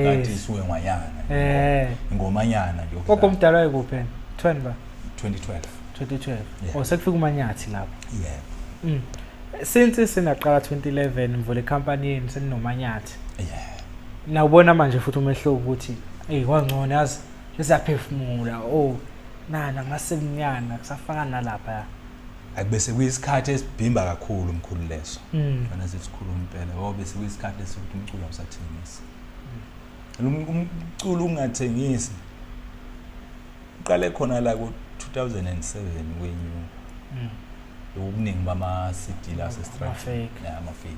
kanti isuke ngwanyana. Ingomanyana nje. Gogo omdala ayikuphi? 2012. 2012. Sekufika uManyathi lapho. Yeah. Since sinaqala 2011 mvule company yeni seniNomanyathi. Nawubona manje futhi umehlo ukuthi kwangcono yazi siyaphefumula nana ngaseminyana kusafana nalapha. Akubese kuyisikhathi esibhimba kakhulu umkhulu leso. Fana sesikhuluma impela bese kuyisikhathi esokuthi umculo awusathengisi. Umculo ungathengisi. Uqale khona la ku2007 kwenyu. Ubuningi bama CD la sestrate amafake.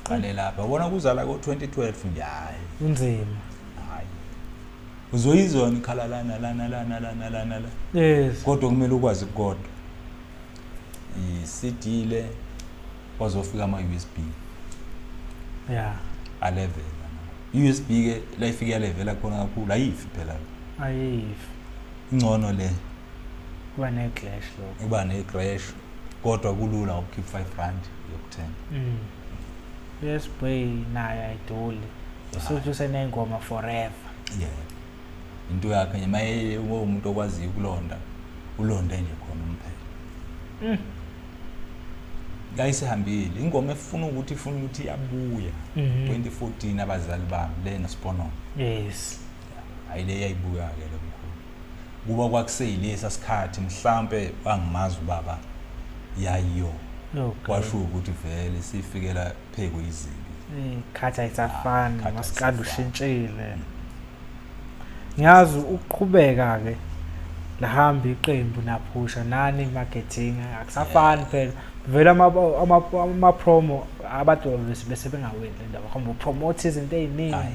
Qale lapha ubona kuzala ko2012 hayi unzima. Hayi. Uzoyizona ikhala lana. Yes. Kodwa kumele ukwazi kodwa. iCD le wazofika ama USB. Yeah. A11. USB ke la ifika level khona kakhulu ayifi phela. Ayifi. Ingcono le. Kuba ne clash lo. Kuba ne crash. Kodwa kulula ukukhip 5 rand yokuthenga. Yes boy naye ayidoli. Usuthu senengoma forever. Yeah. Into yakhe nje maye umuntu okwazi ukulonda. Ulonde nje khona umphela. Ngayisihambile ingoma ifuna ukuthi yabuya 2014 abazali bami lena Spono. Yes. Ayile yayibuya ke lo mkhulu. Kuba kwakuseyilesa sikhathi mhlambe bangimazi ubaba yayiyo. Kwasho ukuthi vele sifikela pheko izibi. Khatha ayisafani masikade ushintshile. Ngiyazi ukuqhubeka ke lahamba iqembu naphusha nani marketing akusafani phela vele ama promo abantu bese bengaweli ndaba khomba upromote izinto eziningi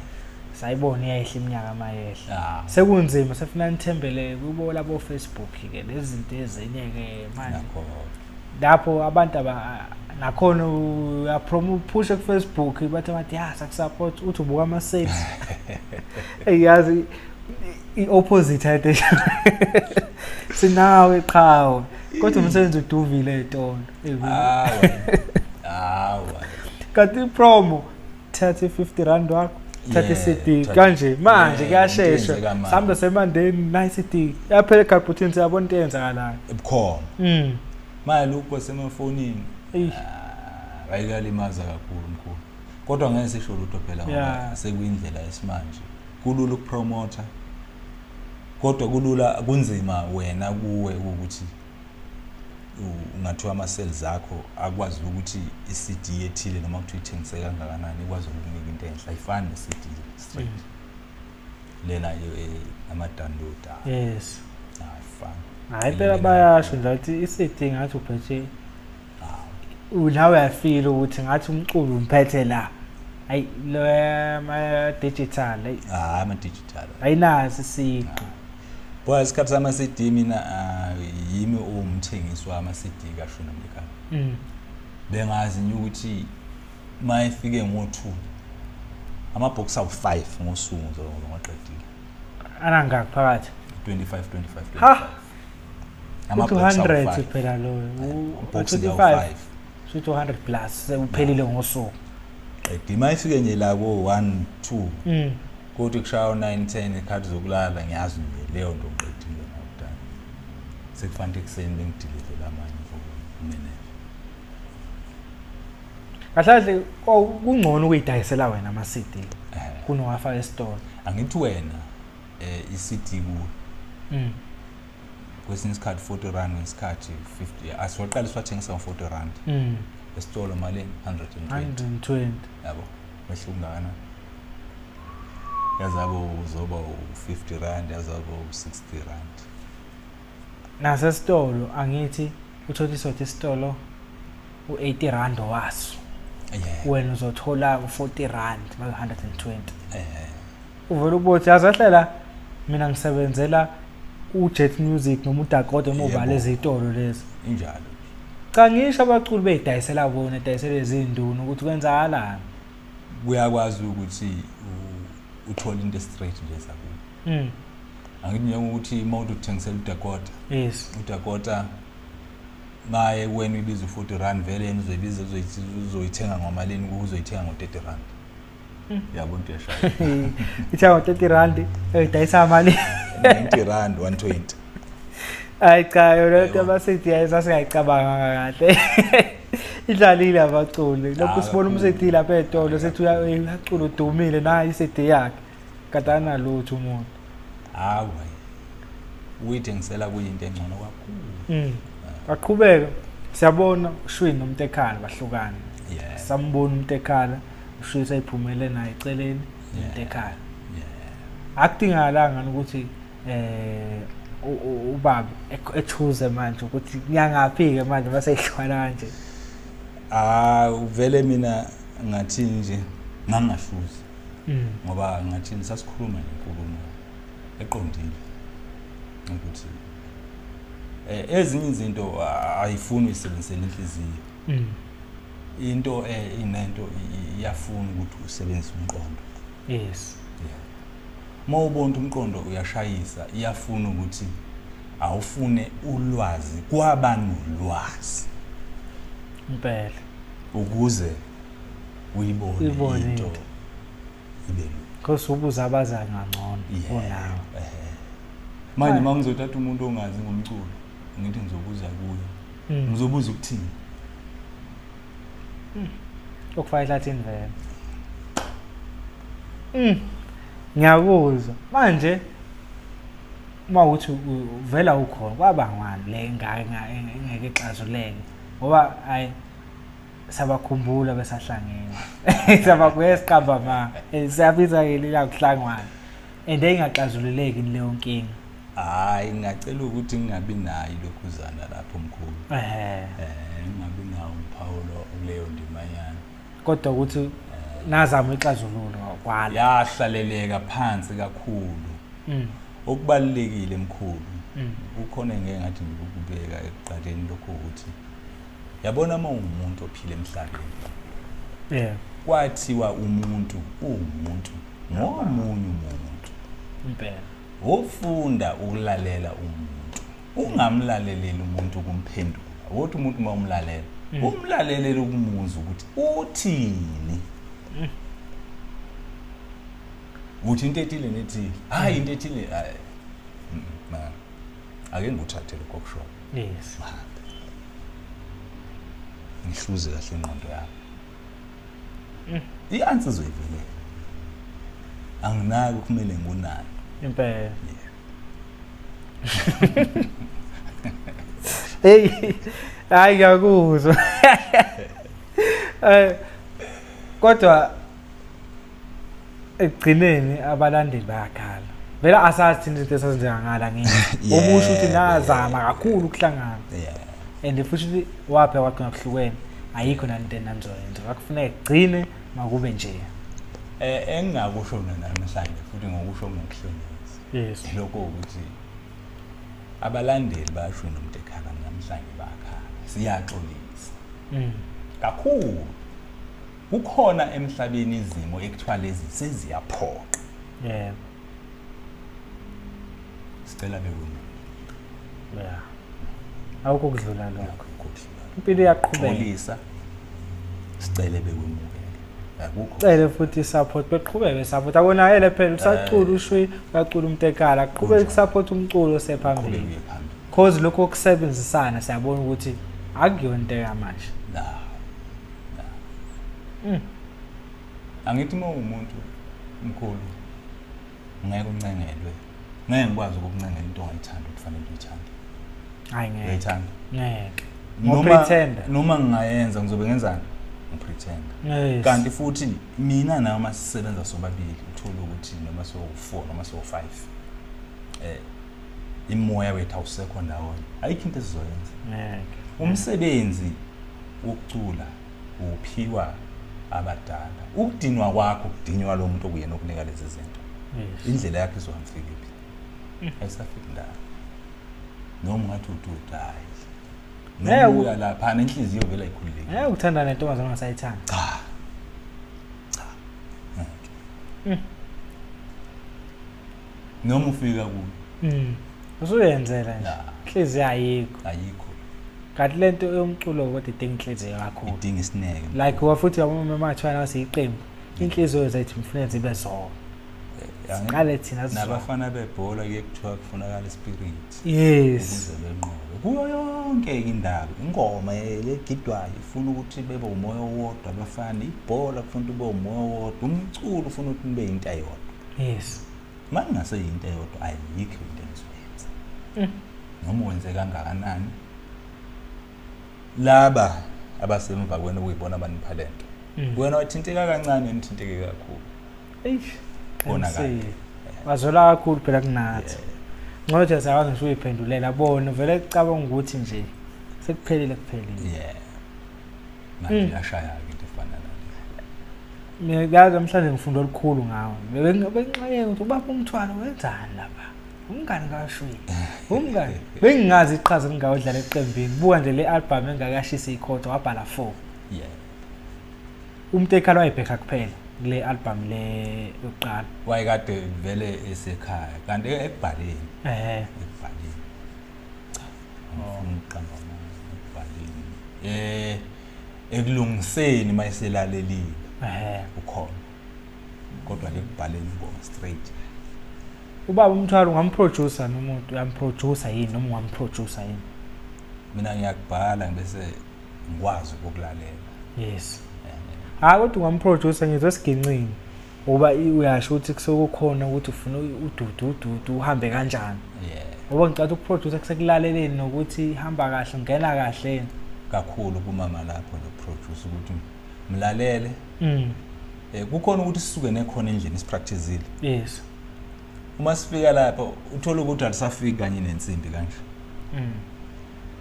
sayibona iyayihla iminyaka amayehla sekunzima sefuna nithembele kubo labo Facebook ke lezi zinto ezinye ke manje lapho abantu nakhona uyapromote push ku Facebook bathi sakusupport uthi ubuka ama sales eyazi i-opposite ayide sinawe eqhawe kodwa umsebenzi uduvile eTondo kanti promo 30-50 rand wakho 30 CD kanje manje kuyashesha sambe semandeni 9 CD yaphela eGalputhini siyabona into eyenzakalayo ebukhoma manje lokho kwasemafonini ayikalimaza kakhulu mkhulu kodwa ngeke sisho lutho phela ngoba sekuyindlela yesimanje kulula ukupromoter kodwa kulula kunzima wena kuwe ukuthi ungathiwa ama sales akho akwazi ukuthi iCD ethile noma ukuthi uyithengise kangakanani ikwazi ukunika into enhle ayifani neCD straight lena ama download yes fine hayi phela bayasho nje ukuthi iCD ngathi uphethe nawe uyafeel ukuthi ngathi umculo umphethe la hayi lo ama digital ama digital ayinazi isiqu boy isikhathi sama CD mina yimi umthengisi wama CD kaShwi Nomtekhala bengazi nje ukuthi mayifike ngo2 amabox awu5 ngosuku ngaqedile anangaki phakathi 25 ha amabox 200 phela lo 25 200 plus uphelile ngosuku mayifike nje la ko1 2 kodwa kushaya 9 10 ikhathi zokulala ngiyazi nje leyo nto ngiqedile ngokudala sekufanele kuseni bengidilize lamanye for kahle kungcono ukuyidayisela wena ama CD kunowafaka esitolo angithi wena iCD ku kwesinye isikhathi 40 rand ngesikhathi 50 asiwaqala siwathengisa ngo40 rand esitolo malini 120 yabo mehlungana yazabo uzoba u50 rand yazabo u60 rand nasesitolo angithi uthola isothi esitolo u80 rand waso wena uzothola u40 rand maye 120 uvela ubothi azahlela mina ngisebenzela uJet Music noma uDakota noma ubale ezitolo lezi injalo cha ngisho abaculi beyidayisela bona idayisela ezinduna ukuthi kwenzakalani kuyakwazi ukuthi uthole into straight nje sakubo angithi njengokuthi imoto uthengisela uDakota yes uDakota maye wena ibiza u40 rand vele yena uzoyibiza uzoyithenga ngomalini uzoyithenga ngo30 rand yabo into yashaya ithenga ngo30 rand eyidayisa imali 90 rand 120 hayi cha yona into abasithi ayisasingayicabanga kahle idlalile abaculi lokho sibona umsethi lapha etolo sethi uyacula udumile nayi iCD yakhe katana lutho umuntu hayi uyithengisela kuyinto engcono kakhulu aqhubeka siyabona uShwi Nomtekhala bahlukana sambona uMtekhala uShwi sayiphumele naye eceleni uMtekhala akudingakalanga ukuthi ubaba echoose manje ukuthi ngiyangaphi ke manje base ihlwana kanje uvele mina ngathi nje ngangahluzi ngoba ngathi sasikhuluma nenkulumo eqondile ukuthi ezinye izinto ayifuni isebenzisele inhliziyo into inento iyafuna ukuthi usebenzise umqondo yes mawubona umqondo uyashayisa iyafuna ukuthi awufune ulwazi kwabanolwazi impela ukuze uyibone into ibelu because ubuza abazali ngangcono onawo manje mangizothatha umuntu ongazi ngomculo ngithi ngizobuza kuye ngizobuza ukuthini okufaka ihlathini vele ngiyakuzwa manje mawuthi uvela ukhona kwabangwani le ngeke ixazuleke ngoba hayi sabakhumbula besahlangene sababuye siqamba ma siyabiza ke la kuhlangwana and engaxazululeki leyo nkinga hayi ngacela ukuthi ngingabi nayo lokhuzana lapho mkhulu ngingabi nawo uPaulo kuleyo ndimanyana kodwa ukuthi nazama ixazululo kwala yahlaleleka phansi kakhulu okubalekile mkhulu ukhona ngeke ngathi ngikubeka ekuqaleni lokho ukuthi yabona umuntu ophila emhlabeni kwathiwa umuntu umuntu ngomunye umuntu impela ufunda ukulalela umuntu ungamlaleleli umuntu kumphendula wothi umuntu mawumlalela umlalelele ukumuza ukuthi uthini uthi into ethile nethile hayi into ethile ake nguthathele kokusho yes ngihluze kahle ingqondo yami i-answer zoyivele anginaki kumele ngunani impela hey hayi ngiyakuzwa kodwa ekugcineni abalandeli bayakhala vela asathi thina into esazenza ngala ngini okusho ukuthi nazama kakhulu ukuhlangana and futhi wapha waqina kuhlukene ayikho nanto enanzoyenza akufuneka igcine makube nje engingakusho namhlanje futhi ngokusho ngokuhlonisa yes lokho ukuthi abalandeli basho Nomtekhala namhlanje bakhala siyaxolisa kakhulu kukhona emhlabeni izimo ekuthiwa lezi seziyaphoqa yeah sicela bekwenu yeah awukho kudlula lokho impilo iyaqhubeka sicele bekwemukela akukho cele futhi support beqhubeke support abonakele phela usacula ushwi uyacula Umtekhala aqhubeke ukusupport umculo osephambili cause lokho okusebenzisana siyabona ukuthi akuyonto yamanje angithi uma umuntu umkhulu ngeke uncengelwe ngeke ngikwazi ukukuncengela into ongayithanda ukufanele uyithande hayi ngeke uyithanda ngeke noma ngingayenza ngizobe ngenzani ngipretend kanti futhi mina nawe masisebenza sobabili uthola ukuthi noma so4 noma so5 imoya wethu awusekho ndawonye ayikho into esizoyenza umsebenzi wokucula uphiwa abadala ukudinwa kwakho kudinywa lo muntu okuyena okunika lezi zinto indlela yakhe izohamfika iphi ayisafiki ndawo noma ngathi utudayi Ngiya lapha nenhliziyo vela ikhululekile. Ukuthanda nentombazana ongasayithanda. Cha. Noma ufika ku. Usuyenzela nje. Inhliziyo ayikho. Kanti lento yomculo kodwa idinga inhliziyo kakhulu. Idinga isineke. Like wafuthi yabona mathwana wasiqembu. Inhliziyo zethu mfuna zibe zonke. Siqale thina nabafana bebhola kuyekuthiwa kufunakala ispirit. Yes. Ukuze benqobe. Kuyo yonke indaba ingoma legidwayo ifuna ukuthi bebe umoya owodwa abafana ibhola kufuna ube umoya owodwa umculo ufuna ukuthi ube into eyodwa. Yes. Mangase into eyodwa ayikho into engizoyenza. Noma wenze kangakanani laba abasemva kwena uyibona abaniphalento. Wena wathinteka kancane nithinteke kakhulu. Eish. Bonakala. Wazola kakhulu phela kunathi. Ngoba sawazi ngisho uyiphendulela bona vele ecabanga ukuthi nje sekuphelile kuphelile. Yeah. Manje ashaya into efana nale. Mina namhlanje ngifunda olukhulu ngawo. Benginxaye ukuthi ubaba uMthwalo wenzani lapha? Umngani kaShwi. Umngani. Bengingazi iqhaza ngingawudlala eqembini. Buka nje le album engakashisa ikhotho wabhala 4. Yeah. Umtekhala wayibheka kuphela kule album le yokuqala. Wayekade vele esekhaya kanti ekubhaleni. Ekubhaleni. Cha. Umqamba ekubhaleni. Ekulungiseni mayiselalelile. Ukhona. Kodwa lekubhaleni ngoma straight. Ubaba uMthwalo ungamproducer nomuntu uyamproducer yini noma ungamproducer yini? Mina ngiyakubhala bese ngikwazi ukulalela. Yes. Kodwa ungamproducer ngizosigincini ngoba uyasho ukuthi kusokukhona ukuthi ufuna ududu uhambe kanjani. Yeah. Ngoba ngicela ukuproducer kusekulaleleni nokuthi ihamba kahle ngena kahle kakhulu kumama lapho lo producer ukuthi mlalele. Kukhona ukuthi sisuke nekhona endlini isipracticeile. Yes. Uma sifika lapha uthola ukuthi alisafiki kanye nensimbi kanje.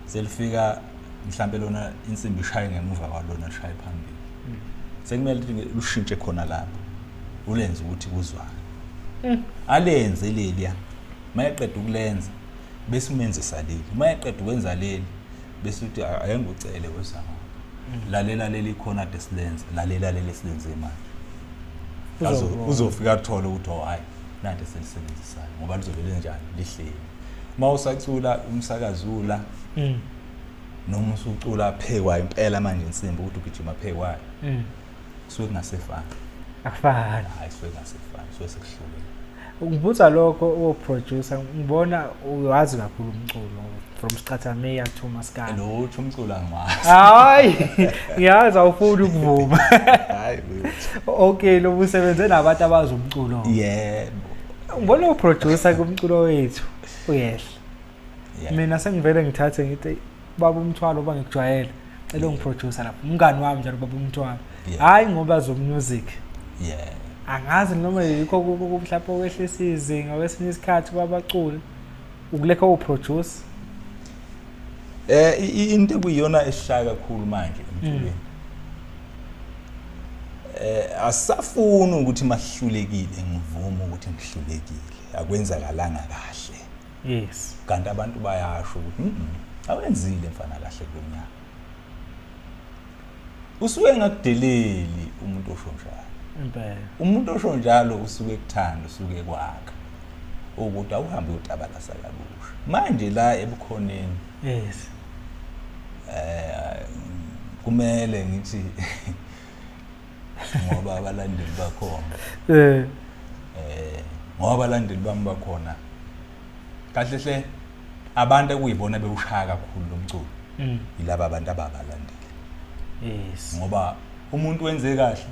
Selifika mhlambe lona insimbi ishaye ngemuva kwalona ishaye phambili. Sekumele ukuthi lushintshe khona lapha. Ulenze ukuthi kuzwane. Alenze leliya. Mayeqeda ukulenza bese umenze saleli. Mayeqeda ukwenza leli bese uthi ayengucele wesama. Lalela leli khona ade silenze. Lalela leli silenze manje. Uzofika uthola ukuthi hayi nade selisebenzisana ngoba lizobe lenjani lihleli. Mawusacula umsakazula. Noma usucula phekwa impela manje insimbi ukuthi ugijima phekwayo. Kusuke kungasefana. Akufani. Hayi kusuke kungasefana, kusuke sekuhlukile. Ngibuza lokho oproducer ngibona uyazi kakhulu umculo from Scathamia to Maskandi. Lo uthi umculo angimazi. Hayi. Ngiyazi awufuni ukuvuma. Hayi. Okay, lo usebenze nabantu abazi umculo. Yebo. Ngibona uproducer kumculo wethu uyehla. Yeah. Mina sengivele ngithathe ngithi baba uMthwalo bangikujwayele. Cela ungiproducer lapha. Umngani wami njalo baba uMthwalo. Hayi ngoba zo music. Yeah. angazi noma yikho mhlawumbe okwehlisa izinga kwesinye isikhathi kwabaculi ukulekha uproduce into ekuyiyona esishaya kakhulu manje emculweni asafuna ukuthi mahlulekile ngivume ukuthi ngihlulekile akwenzakalanga kahle yes kanti abantu bayasho ukuthi awenzile mfana kahle kunyaka usuke ngakudeleli umuntu osho njalo impela umuntu osho njalo usuke ekuthanda usuke kwakha ukuthi awuhambe uyotabalasa kabusha manje la ebukhoneni yes kumele ngithi ngoba abalandeli bakhona ngoba abalandeli bami bakhona kahle hle abantu ekuyibona bewushaya kakhulu lomculo yilabo abantu ababalandeli yes ngoba umuntu wenze kahle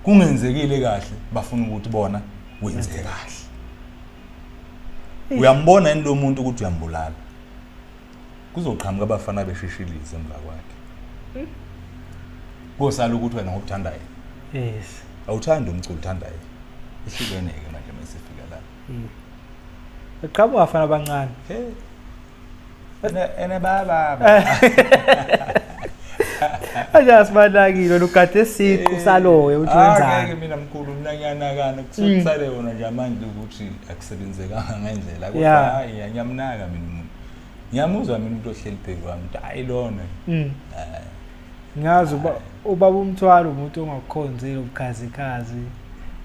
kungenzekile kahle bafuna ukuthi bona wenze kahle uyambona lo muntu ukuthi uyambulala kuzoqhamuka abafana beshishilize emva kwakhe kosala ukuthi wena ngokuthandayo yes awuthanda umculo uthandayo ihlukeneke manje mesifika la eqhamuka abafana abancane ene baba ajasibanakile lokade siqu saloyo uthi wenzani ngeke mina mkhulu mina ngiyanakana kusale yona nje amanje ukuthi akusebenzekanga ngendlela kodwa hayi ngiyamnaka mina umuntu ngiyamuzwa mina umuntu ohleli phezu kwami ukuthi hayi lona ngazi ubaba uMthwalo umuntu ongakukhonzile ubukhazikhazi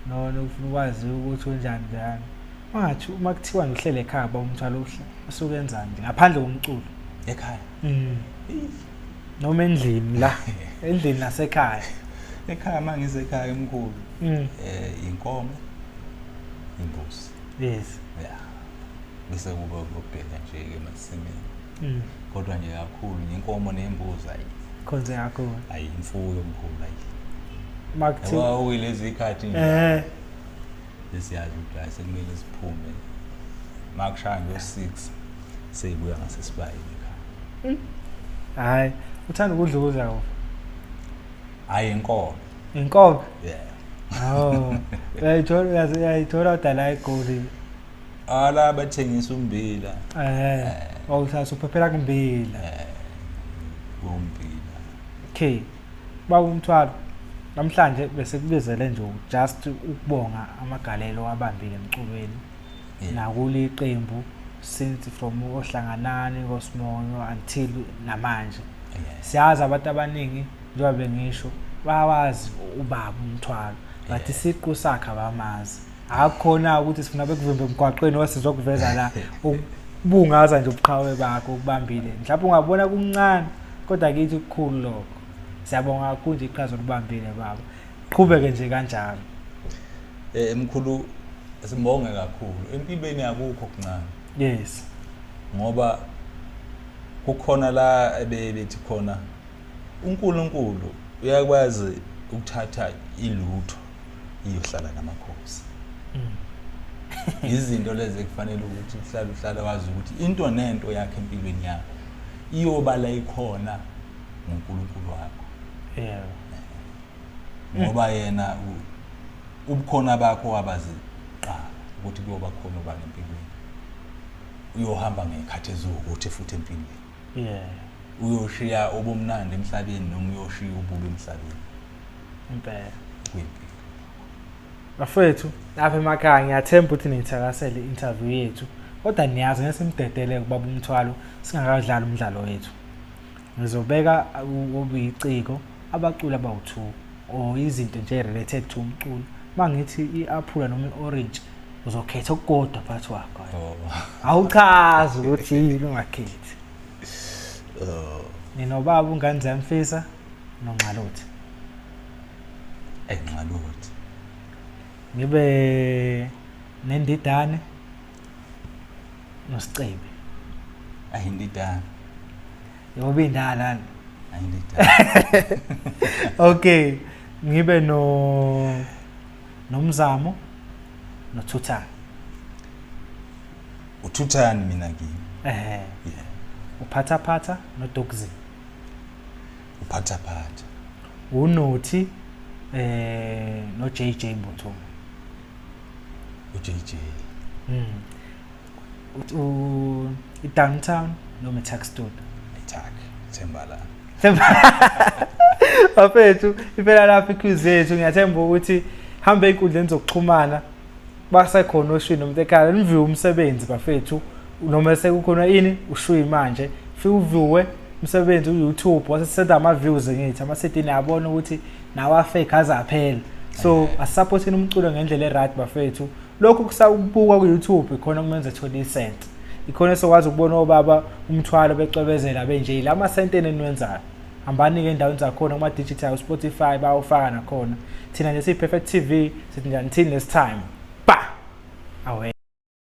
nona ufuna ukwazi ukuthi unjani njani manje uma kuthiwa ngihlele ekhaya baba uMthwalo usuke enzani ngaphandle komculo ekhaya noma endlini la endlini nasekhaya ekhaya mangise ekhaya emkhulu inkomo imbuzi yes bese kuba ukubheka nje ke emasimini kodwa nje kakhulu inkomo nembuzi ayi khonze yakho ayi imfuyo omkhulu ayi makuthiwa uyilezi ikhathi nje lesiyazi ukuthi asekumele siphume makushaya ngo6 seyibuya ngasesibayeni ekhaya hayi uthanda ukudla ukudla kuphi hayi inkobe yeah uyayithola udala eGoli ala bathengisa umbila awuthatha uphephela kumbila umbila okay baba uMthwalo namhlanje bese kubizele nje just ukubonga amagalelo abambile emculweni nakule iqembu since from ohlanganani koSmonyo until namanje siyazi abantu abaningi njengoba bengisho bawazi ubaba uMthwalo but isiqu sakhe abamazi akukhona ukuthi sifuna bekuvimbe emgwaqweni wasizokuveza la ubungaza nje ubuqhawe bakho ukubambile mhlawumbe ungabona kumncane kodwa kithi kukhulu lokho siyabonga kakhulu nje iqhaza lokubambile baba qhubeke nje kanjalo emkhulu sibonge kakhulu empilweni yakukho kuncane yes ngoba kukhona la ebethi khona uNkulunkulu uyakwazi ukuthatha ilutho iyohlala namakhosi izinto lezi kufanele ukuthi uhlala wazi ukuthi into nento yakhe empilweni yakho iyobala ikhona ngoNkulunkulu wakho ngoba yena ubukhona bakho wabaziqala ukuthi kuyoba khona oba ngempilweni uyohamba ngekhathi ezukuthi futhi empilweni uyoshiya obumnandi emhlabeni noma uyoshiya ububi emhlabeni impela kwimpilo bafethu lapha emakhaya ngiyathemba ukuthi nithakasele interview yethu kodwa niyazi ngesimdedele kubaba uMthwalo singakadlali umdlalo wethu ngizobeka obuyiciko abaculi abawu2 or izinto nje related to umculo mangithi iapula noma iorange uzokhetha okukodwa phakathi wakho awuchazi ukuthi yini ungakhethi ninobaba ungane zamfisa noNxalothi eNxalothi ngibe nendidane noSicebe ayindidane yobe indala ayindidane okay ngibe nomzamo noThuthani uThuthani mina kimi uphathaphatha noDokuzini uphathaphatha uNothi no JJ Mthuma. uJJ i-Downtown no Mthakstone. Ithak Thembala. Bafethu impela lapha iquiz yethu ngiyathemba ukuthi hambe einkundleni zokuxhumana basekhona oShwi Nomtekhala niviwe umsebenzi bafethu noma sekukhona ini uShwi manje fike uviwe umsebenzi uYouTube wasesenda ama views ngithi amasetini yabona ukuthi nawa fake azaphela so asupportini umculo ngendlela eright bafethu lokho kusakubuka kuYouTube ikhona kumenza 20 cent ikhona sokwazi ukubona obaba umthwalo becwebezela benje la masenteni enwenzayo hambani ke endaweni zakhona kuma digital Spotify bawufaka nakhona thina nje siyi Perfect TV sithi njani till next time ba awe